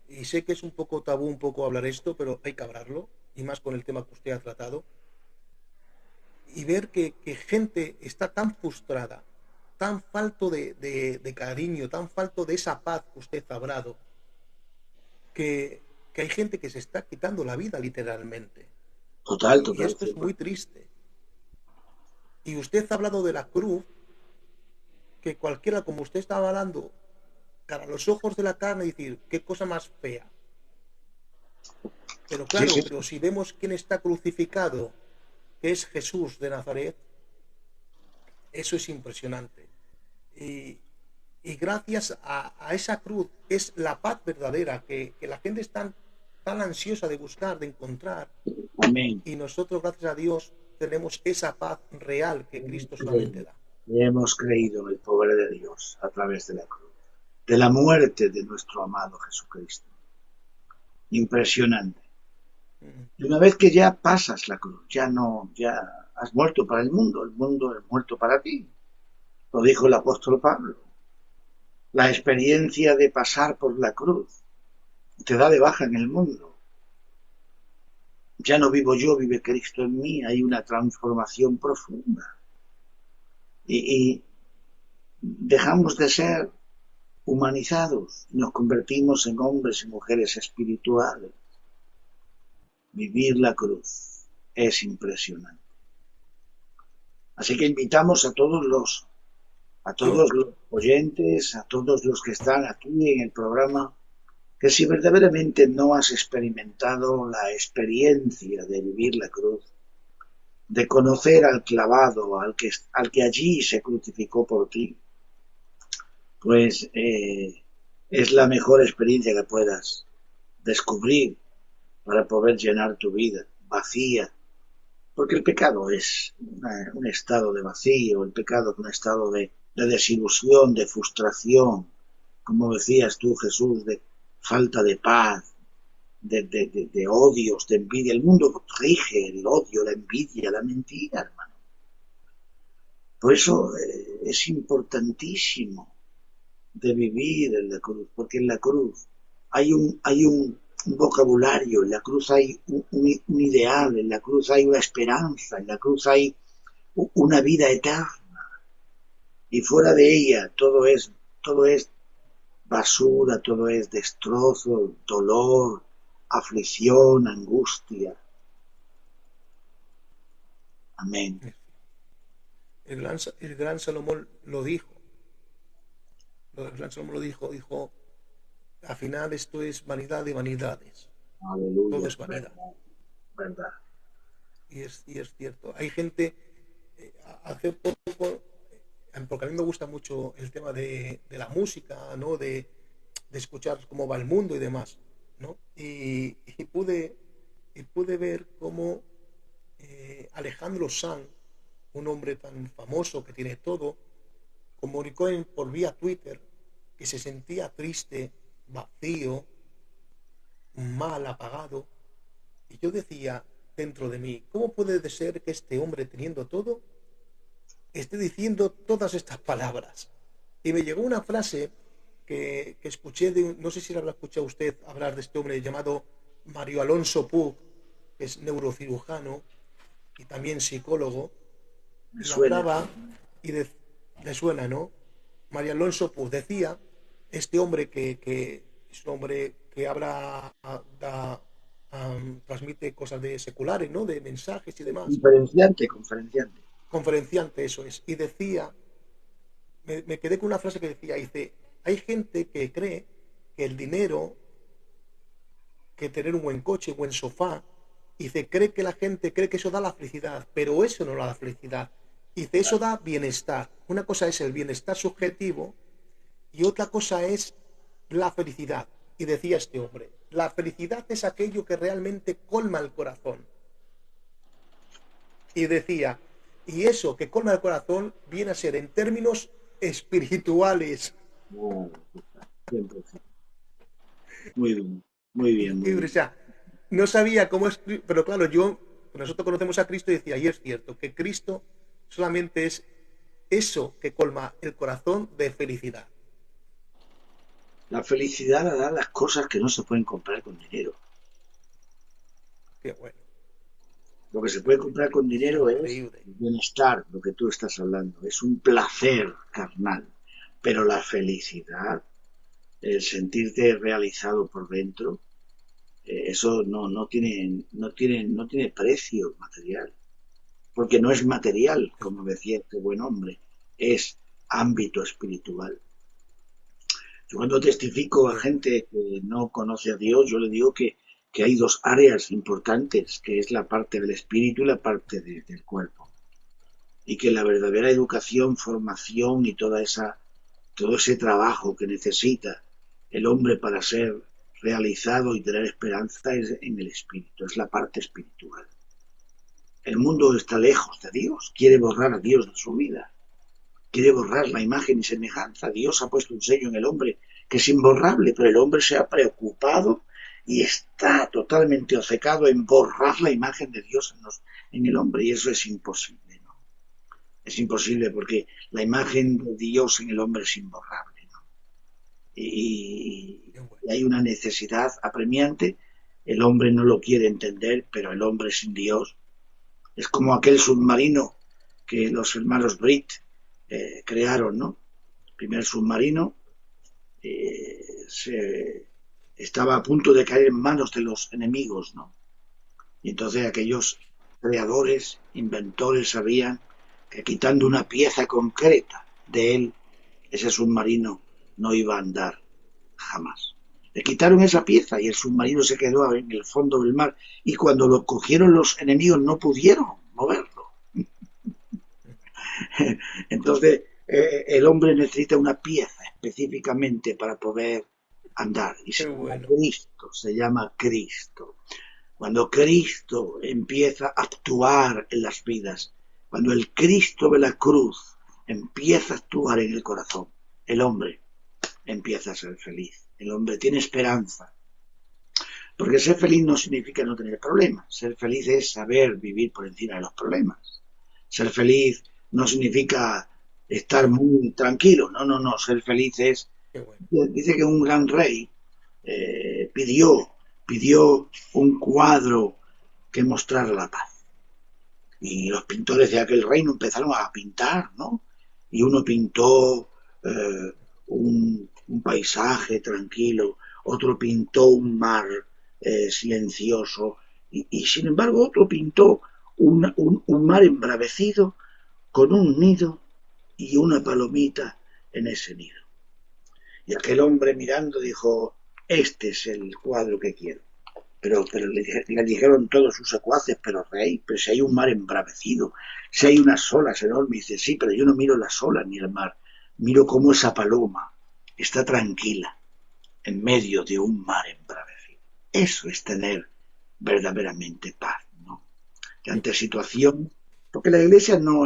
y sé que es un poco tabú un poco hablar esto, pero hay que hablarlo, y más con el tema que usted ha tratado, y ver que gente está tan frustrada, tan falto de cariño, tan falto de esa paz que usted ha hablado, que hay gente que se está quitando la vida literalmente. Total. Y esto es muy triste. Y usted ha hablado de la cruz, que cualquiera, como usted estaba hablando, cara a los ojos de la carne, decir, qué cosa más fea. Pero claro, Sí. pero si vemos quién está crucificado, que es Jesús de Nazaret, eso es impresionante. Y gracias a esa cruz es la paz verdadera que la gente está tan ansiosa de buscar, de encontrar. Amén. Y nosotros, gracias a Dios, tenemos esa paz real que Cristo solamente da. Hemos creído en el poder de Dios a través de la cruz, de la muerte de nuestro amado Jesucristo. Impresionante. Y una vez que ya pasas la cruz, ya has muerto para el mundo es muerto para ti. Lo dijo el apóstol Pablo. La experiencia de pasar por la cruz te da de baja en el mundo. Ya no vivo yo, vive Cristo en mí. Hay una transformación profunda. Y dejamos de ser humanizados y nos convertimos en hombres y mujeres espirituales. Vivir la cruz es impresionante. Así que invitamos a Yo, todos los oyentes, a todos los que están aquí en el programa, que si verdaderamente no has experimentado la experiencia de vivir la cruz, de conocer al clavado, al que allí se crucificó por ti, pues es la mejor experiencia que puedas descubrir para poder llenar tu vida vacía. Porque el pecado es un estado de vacío, el pecado es un estado de desilusión, de frustración, como decías tú, Jesús, de falta de paz, de odios, de envidia. El mundo rige el odio, la envidia, la mentira, hermano. Por eso es importantísimo de vivir en la cruz, porque en la cruz hay un vocabulario, en la cruz hay un ideal, en la cruz hay una esperanza, en la cruz hay una vida eterna, y fuera de ella todo es basura, todo es destrozo, dolor, aflicción, angustia. Amén. el gran Salomón lo dijo. El gran Salomón lo dijo, al final esto es vanidad de vanidades. Todo Aleluya, es vanidad. verdad, verdad. Y es cierto. Hay gente, hace poco, porque a mí me gusta mucho el tema de la música, ¿no? De escuchar cómo va el mundo y demás, ¿no? Y pude ver cómo Alejandro Sanz, un hombre tan famoso que tiene todo, comunicó por vía Twitter que se sentía triste, vacío, mal, apagado. Y yo decía dentro de mí, ¿cómo puede ser que este hombre, teniendo todo, esté diciendo todas estas palabras? Y me llegó una frase que escuché no sé si la habrá escuchado usted hablar de este hombre llamado Mario Alonso Puig, que es neurocirujano y también psicólogo, Me y suena. hablaba, le suena, ¿no? Mario Alonso Puig decía, este hombre que es un hombre que habla, transmite cosas de seculares, ¿no? De mensajes y demás, Conferenciante, conferenciante. conferenciante, eso es, y decía, me quedé con una frase que dice, hay gente que cree que el dinero, que tener un buen coche, un buen sofá, dice, cree que la gente cree que eso da la felicidad, pero eso no da la felicidad. Dice, eso da bienestar. Una cosa es el bienestar subjetivo y otra cosa es la felicidad. Y decía este hombre, la felicidad es aquello que realmente colma el corazón. Y decía, y eso que colma el corazón viene a ser en términos espirituales. Oh, 100%. Muy bien, muy bien, muy O bien. sea, no sabía cómo es, pero claro, nosotros conocemos a Cristo y decía, y es cierto, que Cristo solamente es eso que colma el corazón de felicidad. La felicidad la dan las cosas que no se pueden comprar con dinero. Qué bueno, Lo que se puede comprar con dinero es increíble. el bienestar, lo que tú estás hablando. Es un placer carnal. Pero la felicidad, el sentirte realizado por dentro, eso no tiene precio material. Porque no es material, como decía este buen hombre, es ámbito espiritual. Yo cuando testifico a Qué bueno. gente que no conoce a Dios, yo le digo que hay dos áreas importantes, que es la parte del espíritu y la parte del cuerpo. Y que la verdadera educación, formación y todo ese trabajo que necesita el hombre para ser realizado y tener esperanza es en el espíritu, es la parte espiritual. El mundo está lejos de Dios, quiere borrar a Dios de su vida, quiere borrar la imagen y semejanza. Dios ha puesto un sello en el hombre que es imborrable, pero el hombre se ha preocupado y está totalmente obcecado en borrar la imagen de Dios en el hombre, y eso es imposible, ¿no? Es imposible porque la imagen de Dios en el hombre es imborrable, ¿no? Y, Qué bueno. y hay una necesidad apremiante. El hombre no lo quiere entender, pero el hombre sin Dios es como aquel submarino que los hermanos Britt crearon, ¿no? El primer submarino estaba a punto de caer en manos de los enemigos, ¿no? Y entonces aquellos creadores, inventores sabían que quitando una pieza concreta de él, ese submarino no iba a andar jamás. Le quitaron esa pieza y el submarino se quedó en el fondo del mar. Y cuando lo cogieron los enemigos no pudieron moverlo. Entonces, el hombre necesita una pieza específicamente para poder andar. Y Qué se llama bueno. Cristo, se llama Cristo. Cuando Cristo empieza a actuar en las vidas, cuando el Cristo de la cruz empieza a actuar en el corazón, el hombre empieza a ser feliz. El hombre tiene esperanza. Porque ser feliz no significa no tener problemas. Ser feliz es saber vivir por encima de los problemas. Ser feliz no significa estar Claro, muy tranquilo. No, no, no. Ser feliz es... qué bueno. Dice que un gran rey pidió un cuadro que mostrara la paz. Y los pintores de aquel reino empezaron a pintar, ¿no? Y uno pintó un paisaje tranquilo, otro pintó un mar silencioso, y sin embargo otro pintó un mar embravecido con un nido y una palomita en ese nido. Y aquel hombre mirando dijo, este es el cuadro que quiero. Pero le dijeron todos sus secuaces, pero rey, pero si hay un mar embravecido, si hay unas olas enormes, dice, sí, pero yo no miro las olas ni el mar, miro cómo esa paloma está tranquila en medio de un mar embravecido. Eso es tener verdaderamente paz, ¿no? Que ante situación, porque la iglesia no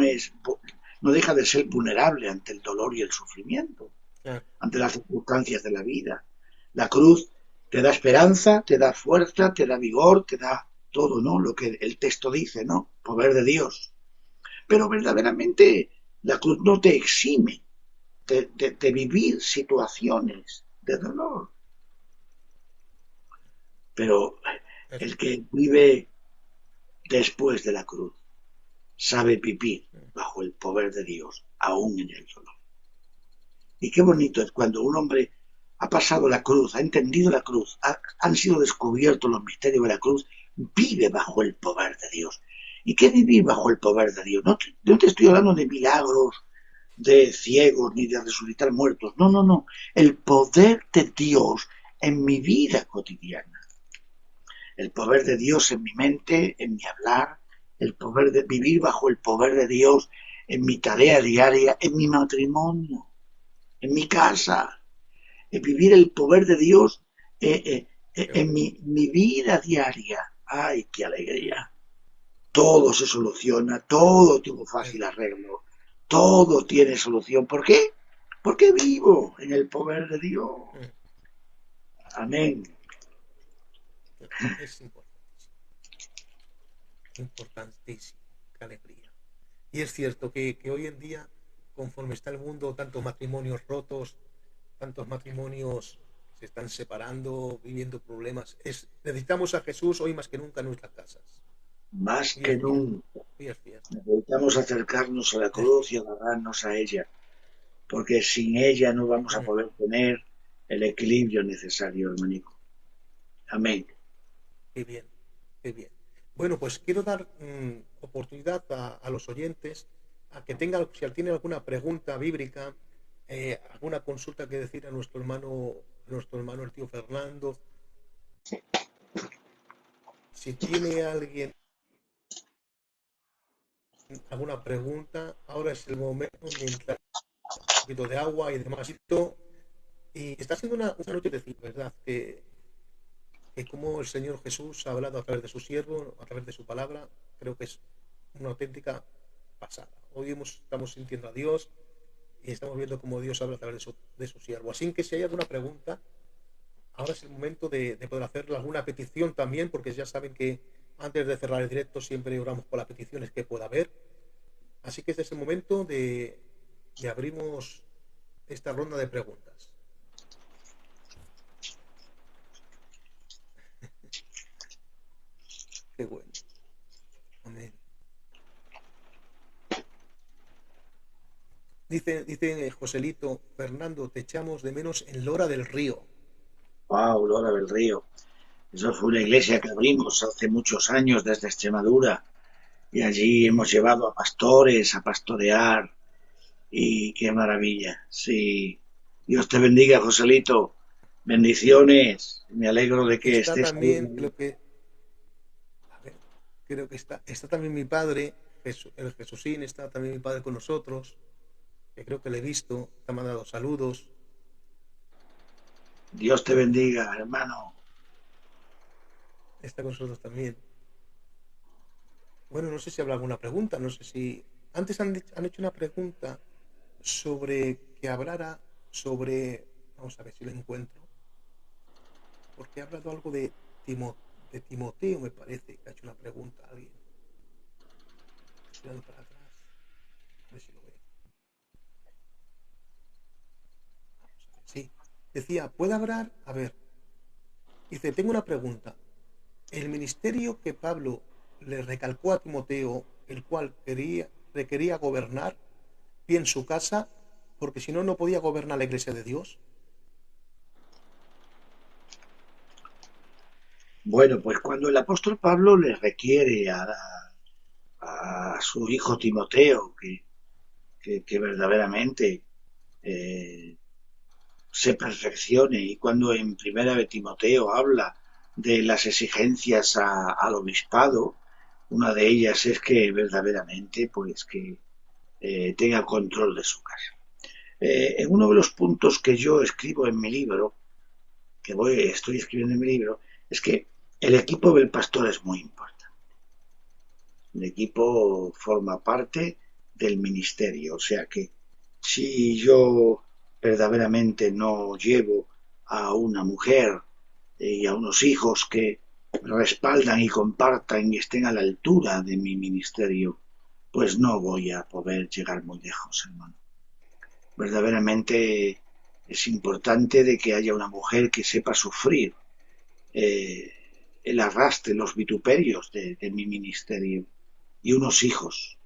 deja de ser vulnerable ante el dolor y el sufrimiento, Claro, ante las circunstancias de la vida. La cruz te da esperanza, te da fuerza, te da vigor, te da todo, ¿no? Lo que el texto dice, ¿no? Poder de Dios. Pero verdaderamente la cruz no te exime de vivir situaciones de dolor. Pero eso. el que vive después de la cruz sabe vivir bajo el poder de Dios, aún en el dolor. Y qué bonito es cuando un hombre ha pasado la cruz, ha entendido la cruz, han sido descubiertos los misterios de la cruz, vive bajo el poder de Dios. ¿Y qué vivir bajo el poder de Dios? No te estoy hablando de milagros, de ciegos, ni de resucitar muertos. No, no, no. El poder de Dios en mi vida cotidiana. El poder de Dios en mi mente, en mi hablar. El poder de vivir bajo el poder de Dios en mi tarea diaria, en mi matrimonio, en mi casa, vivir el poder de Dios Qué en bueno. mi vida diaria. ¡Ay, qué alegría! Todo se soluciona, todo tiene un fácil Eso. arreglo, todo tiene solución. ¿Por qué? Porque vivo en el poder de Dios. Amén. Es importantísimo. Importantísimo. Qué alegría. Y es cierto que hoy en día, conforme está el mundo, tantos matrimonios rotos, tantos matrimonios se están separando, viviendo problemas. Necesitamos a Jesús hoy más que nunca en nuestras casas. Más Y que es cierto, nunca y es cierto, necesitamos acercarnos a la es cruz y cierto. agarrarnos a ella, porque sin ella no vamos a poder tener el equilibrio necesario, hermanito. Amén. Qué bien, qué bien. Bueno, pues quiero dar oportunidad a los oyentes a que tengan, si tienen alguna pregunta bíblica, alguna consulta que decir a nuestro hermano el tío Fernando. Si tiene alguien alguna pregunta, ahora es el momento mientras un poquito de agua y demás. Y está siendo una noche de decir, ¿verdad? Que como el Señor Jesús ha hablado a través de su siervo, a través de su palabra, creo que es una auténtica pasada. Hoy estamos sintiendo a Dios y estamos viendo cómo Dios habla a través de su siervo. Así que si hay alguna pregunta, ahora es el momento de poder hacer alguna petición también, porque ya saben que antes de cerrar el directo siempre oramos por las peticiones que pueda haber. Así que este es el momento de abrimos esta ronda de preguntas. Qué bueno. Amén. Dice Joselito, Fernando, te echamos de menos en Lora del Río. Wow, Lora del Río. Eso fue una iglesia que abrimos hace muchos años desde Extremadura y allí Ujú. hemos llevado a pastores a pastorear y qué maravilla. Sí, Dios te bendiga, Joselito. Bendiciones. Me alegro de que Está estés ahí. también, a ver, creo que está también mi padre, el Jesúsín, está también mi padre con nosotros, que creo que le he visto, te ha mandado saludos, Dios te bendiga, hermano. está con nosotros también. Bueno, no sé si habrá alguna pregunta, no sé si... Antes han hecho una pregunta sobre que hablara sobre... Vamos a ver si lo encuentro. Porque ha hablado algo Timo- de Timoteo, me parece, que ha hecho una pregunta a alguien. Tirando para atrás. A ver si lo ve. Vamos a ver. Sí. Decía, ¿puede hablar? A ver. Dice, tengo una pregunta. El ministerio que Pablo le recalcó a Timoteo, el cual requería gobernar bien su casa, porque si no, no podía gobernar la iglesia de Dios. Bueno, pues cuando el apóstol Pablo le requiere a su hijo Timoteo que verdaderamente eh, se perfeccione y cuando en primera de Timoteo habla de las exigencias al obispado, una de ellas es que verdaderamente pues que tenga control de su casa. En uno de los puntos que yo escribo en mi libro, estoy escribiendo en mi libro, es que el equipo del pastor es muy importante. El equipo forma parte del ministerio, o sea que si yo verdaderamente no llevo a una mujer y a unos hijos que respaldan y compartan y estén a la altura de mi ministerio, pues no voy a poder llegar muy lejos, hermano. Verdaderamente es importante de que haya una mujer que sepa sufrir eh, el arrastre, los vituperios de mi ministerio y unos hijos.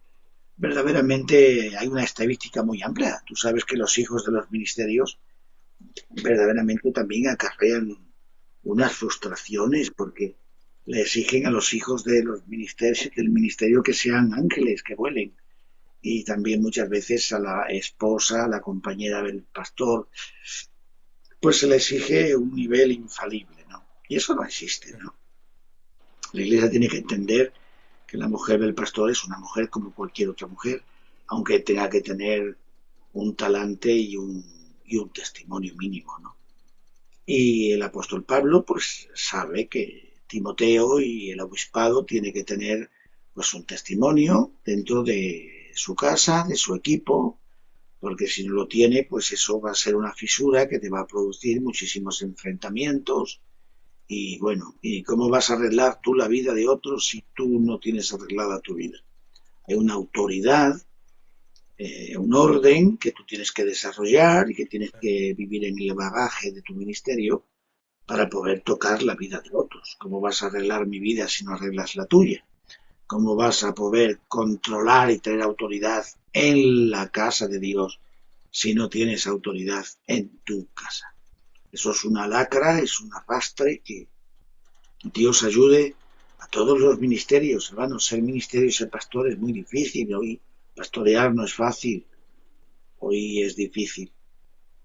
Verdaderamente hay una estadística muy amplia. Tú sabes que los hijos de los ministerios verdaderamente también acarrean unas frustraciones porque le exigen a los hijos de los ministerios, del ministerio que sean ángeles, que vuelen. Y también muchas veces a la esposa, a la compañera del pastor, pues se le exige un nivel infalible, ¿no? Y eso no existe, ¿no? La iglesia tiene que entender que la mujer del pastor es una mujer como cualquier otra mujer, aunque tenga que tener un talante y un testimonio mínimo, ¿no? Y el apóstol Pablo, pues sabe que Timoteo y el obispado tiene que tener pues un testimonio dentro de su casa, de su equipo, porque si no lo tiene, pues eso va a ser una fisura que te va a producir muchísimos enfrentamientos. Y bueno, ¿y cómo vas a arreglar tú la vida de otros si tú no tienes arreglada tu vida? Hay una autoridad, un orden que tú tienes que desarrollar y que tienes que vivir en el bagaje de tu ministerio para poder tocar la vida de otros. ¿Cómo vas a arreglar mi vida si no arreglas la tuya? ¿Cómo vas a poder controlar y tener autoridad en la casa de Dios si no tienes autoridad en tu casa? Eso es una lacra, es un arrastre que Dios ayude a todos los ministerios, hermanos. Ser ministerio y ser pastor es muy difícil. Hoy pastorear no es fácil, hoy es difícil.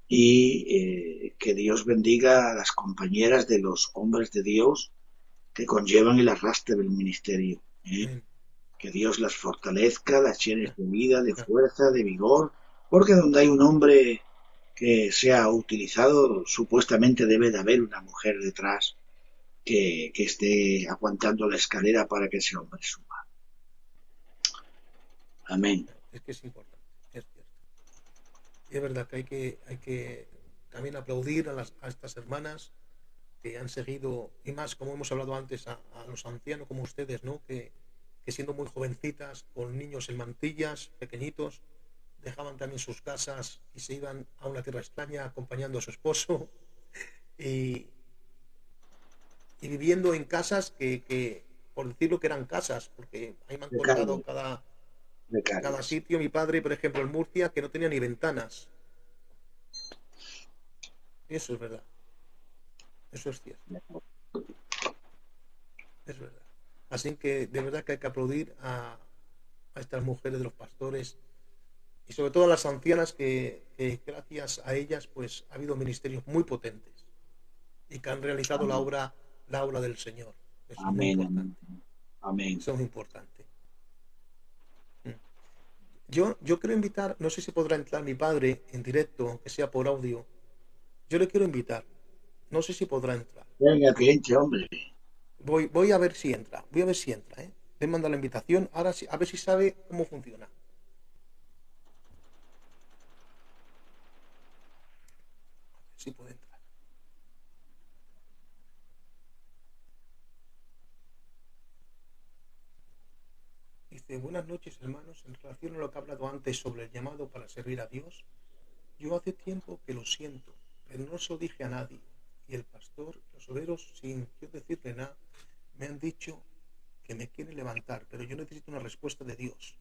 Y que Dios bendiga a las compañeras de los hombres de Dios que conllevan el arrastre del ministerio. Amén. Que Dios las fortalezca, las llene de vida, de fuerza, de vigor, porque donde hay un hombre que sea utilizado, supuestamente debe de haber una mujer detrás que esté aguantando la escalera para que ese hombre suba. Amén. Es que es importante, es cierto. Y es verdad que hay que también aplaudir a estas hermanas que han seguido, y más como hemos hablado antes, a los ancianos como ustedes, ¿no? Que siendo muy jovencitas, con niños en mantillas, pequeñitos, dejaban también sus casas y se iban a una tierra extraña acompañando a su esposo y, y viviendo en casas por decirlo que eran casas, porque ahí me han contado Becarios, cada becarios. sitio. Mi padre, por ejemplo, en Murcia, que no tenía ni ventanas. Eso es verdad, eso es cierto. es verdad. Así que de verdad que hay que aplaudir a estas mujeres de los pastores y sobre todo a las ancianas que gracias a ellas pues ha habido ministerios muy potentes y que han realizado Amén, la obra del Señor. Eso es muy amén, amén. importante. Amén. Eso es muy importante. Yo quiero invitar, no sé si podrá entrar mi padre en directo, aunque sea por audio. Yo le quiero invitar. No sé si podrá entrar. Venga, que entre, hombre. Voy a ver si entra. Voy a ver si entra, ¿eh? Le manda la invitación. Ahora sí, a ver si sabe cómo funciona. Si puede entrar. Dice, buenas noches, hermanos. En relación a lo que he hablado antes sobre el llamado para servir a Dios, yo hace tiempo que lo siento, pero no se lo dije a nadie. Y el pastor, los obreros, sin yo decirle nada, me han dicho que me quieren levantar, pero yo necesito una respuesta de Dios.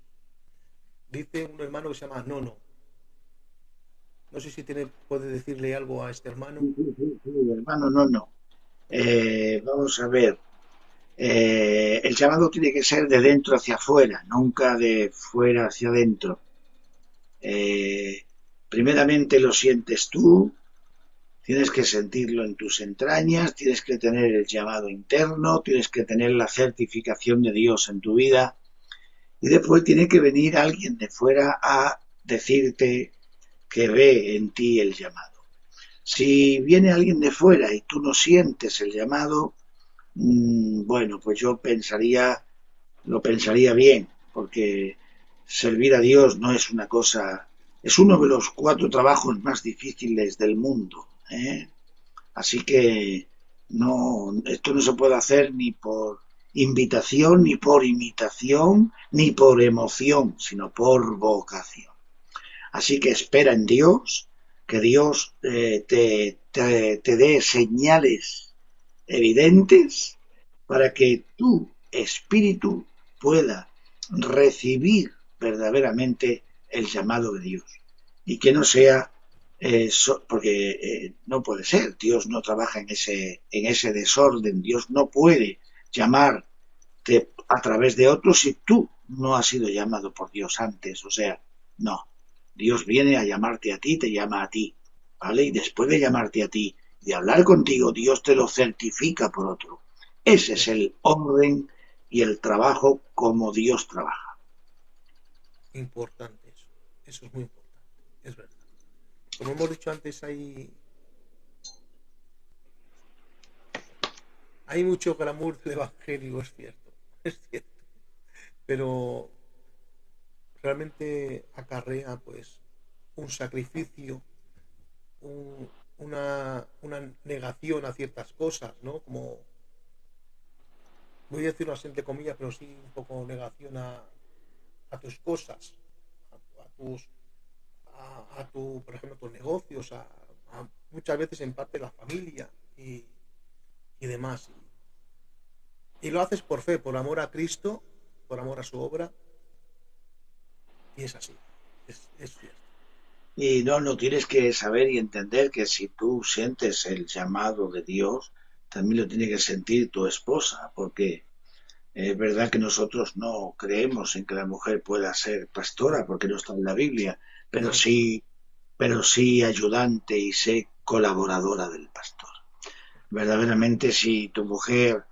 Dice un hermano que se llama Nono. No sé si puede decirle algo a este hermano. Sí, sí, sí, sí, hermano, no, no. Vamos a ver. El llamado tiene que ser de dentro hacia afuera, nunca de fuera hacia adentro. Eh, Primeramente lo sientes tú, tienes que sentirlo en tus entrañas, tienes que tener el llamado interno, tienes que tener la certificación de Dios en tu vida y después tiene que venir alguien de fuera a decirte que ve en ti el llamado. Si viene alguien de fuera y tú no sientes el llamado, bueno, pues yo lo pensaría bien, porque servir a Dios no es una cosa, es uno de los 4 trabajos más difíciles del mundo, ¿eh? Así que no, esto no se puede hacer ni por invitación, ni por imitación, ni por emoción, sino por vocación. Así que espera en Dios, que Dios te dé señales evidentes para que tu espíritu pueda recibir verdaderamente el llamado de Dios y que no sea porque no puede ser, Dios no trabaja en ese desorden, Dios no puede llamarte a través de otros si tú no has sido llamado por Dios antes, o sea, no, Dios viene a llamarte a ti, te llama a ti, ¿vale? Y después de llamarte a ti, de hablar contigo, Dios te lo certifica por otro. Ese es el orden y el trabajo como Dios trabaja. Importante eso. Eso es muy importante. Es verdad. Como hemos dicho antes, hay mucho glamour del evangelio, es cierto. Es cierto. Pero realmente acarrea pues un sacrificio, una negación a ciertas cosas, ¿no? Como, voy a decirlo así entre comillas, pero sí un poco negación a tus cosas, a tus, por ejemplo, tus negocios, muchas veces en parte la familia y demás. Y lo haces por fe, por amor a Cristo, por amor a su obra, y es así, es cierto. Y no, no tienes que saber y entender que si tú sientes el llamado de Dios, también lo tiene que sentir tu esposa, porque es verdad que nosotros no creemos en que la mujer pueda ser pastora, No, porque no está en la Biblia, pero no, sí, pero sí ayudante y sé colaboradora del pastor. Verdaderamente, si tu mujer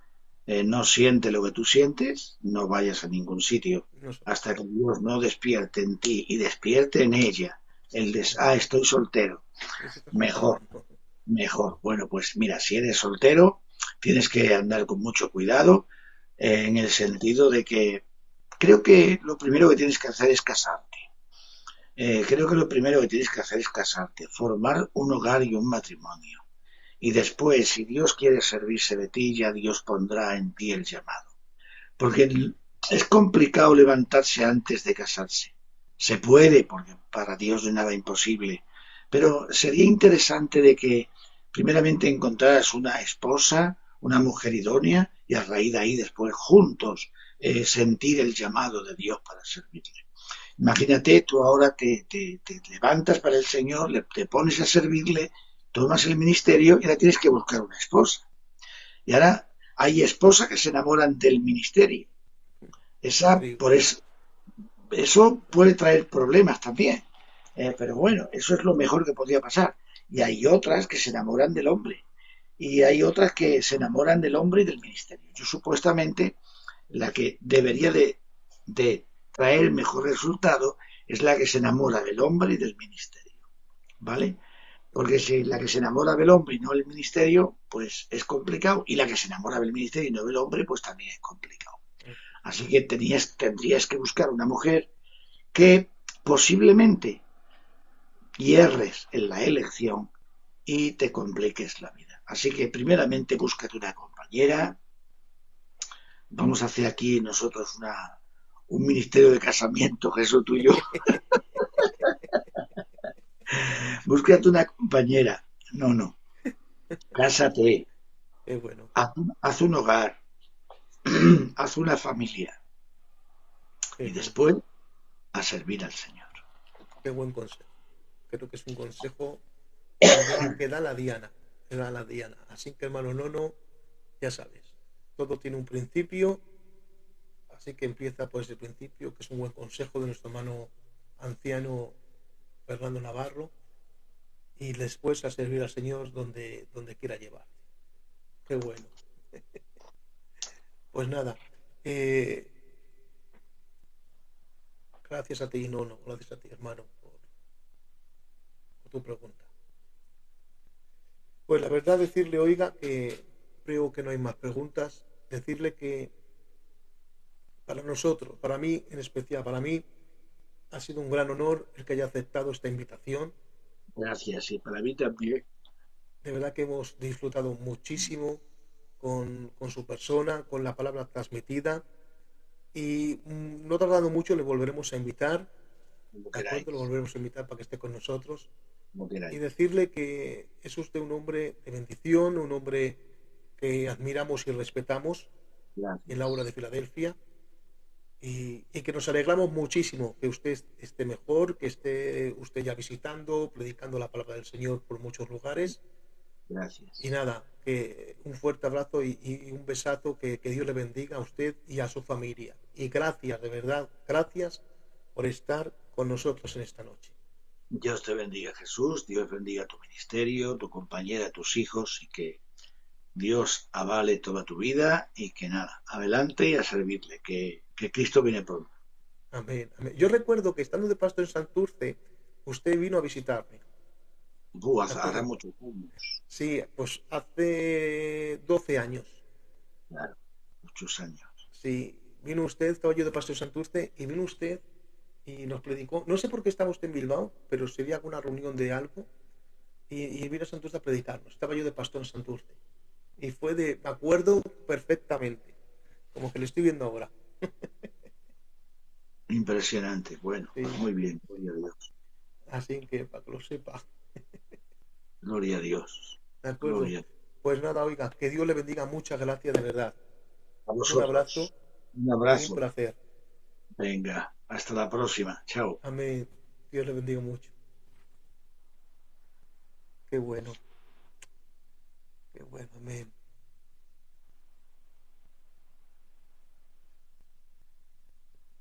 no siente lo que tú sientes, no vayas a ningún sitio no sé. hasta que Dios no despierte en ti y despierte en ella estoy soltero. Ese está soltero, Mejor, ¿no? mejor. Bueno, pues mira, si eres soltero, tienes que andar con mucho cuidado en el sentido de que creo que lo primero que tienes que hacer es casarte. Creo que lo primero que tienes que hacer es casarte, formar un hogar y un matrimonio. Y después, si Dios quiere servirse de ti, ya Dios pondrá en ti el llamado. Porque es complicado levantarse antes de casarse. Se puede, porque para Dios no hay nada imposible. Pero sería interesante de que primeramente encontraras una esposa, una mujer idónea, y a raíz de ahí después juntos sentir el llamado de Dios para servirle. Imagínate, tú ahora te levantas para el Señor, te pones a servirle, tomas el ministerio y ahora tienes que buscar una esposa. Y ahora hay esposas que se enamoran del ministerio. Increíble. Eso puede traer problemas también. Pero bueno, eso es lo mejor que podría pasar. Y hay otras que se enamoran del hombre. Y hay otras que se enamoran del hombre y del ministerio. Yo supuestamente la que debería de traer el mejor resultado es la que se enamora del hombre y del ministerio. ¿Vale? Porque si la que se enamora del hombre y no del ministerio, pues es complicado. Y la que se enamora del ministerio y no del hombre, pues también es complicado. Así que tendrías que buscar una mujer que posiblemente hierres en la elección y te compliques la vida. Así que primeramente búscate una compañera. Vamos a hacer aquí nosotros un ministerio de casamiento, Jesús tuyo. Búscate una compañera. No, no. Cásate. Qué bueno, Haz un hogar. Haz una familia. qué Y bueno, después a servir al Señor. qué buen consejo. Creo que es un consejo que da la diana, que da la diana. Así que, hermano Nono, ya sabes, todo tiene un principio, así que empieza por ese principio, que es un buen consejo de nuestro hermano anciano Fernando Navarro, y después a servir al Señor donde quiera llevar. Qué bueno. Pues nada, eh, gracias a ti, Nono, gracias a ti, hermano, por tu pregunta. Pues la verdad, decirle, oiga, que creo que no hay más preguntas. Decirle que para nosotros, para mí en especial, para mí ha sido un gran honor el que haya aceptado esta invitación. Gracias. Y para mí también. De verdad que hemos disfrutado muchísimo con su persona, con la palabra transmitida. Y no tardando mucho le volveremos a invitar, Como ¿de acuerdo? Le queráis. volveremos a invitar para que esté con nosotros. Como Y queráis. decirle que es usted un hombre de bendición, un hombre que admiramos y respetamos en la obra Gracias. de Filadelfia. Y que nos alegramos muchísimo que usted esté mejor, que esté usted ya visitando, predicando la palabra del Señor por muchos lugares. Y Gracias. nada, que un fuerte abrazo y un besazo, que Dios le bendiga a usted y a su familia. Y gracias, de verdad, gracias por estar con nosotros en esta noche. Dios te bendiga, Jesús. Dios bendiga tu ministerio, tu compañera, tus hijos y que Dios avale toda tu vida y que nada, adelante y a servirle, que Cristo viene pronto. Amén, amén. Yo recuerdo que estando de pastor en Santurce, usted vino a visitarme. ¿De Hará acuerdo? muchos años, Sí, pues hace 12 años. claro, muchos años. Sí, vino usted, caballo de Paseo Santurce, y vino usted y nos predicó. No sé por qué estaba usted en Bilbao, pero sería alguna reunión de algo. Y vino a Santurce a predicarnos. Estaba yo de pastor en Santurce. Y fue me acuerdo perfectamente, como que lo estoy viendo ahora. Impresionante. Bueno, pues Sí, muy bien, gloria a Dios. así que para que lo sepa. Gloria a Dios. De acuerdo. Gloria Pues nada, oiga, que Dios le bendiga. Muchas gracias, de verdad. a Un abrazo vosotros. Un y un abrazo. placer. Venga, hasta la próxima. Chao. Amén. Dios le bendiga mucho. Qué bueno, amén.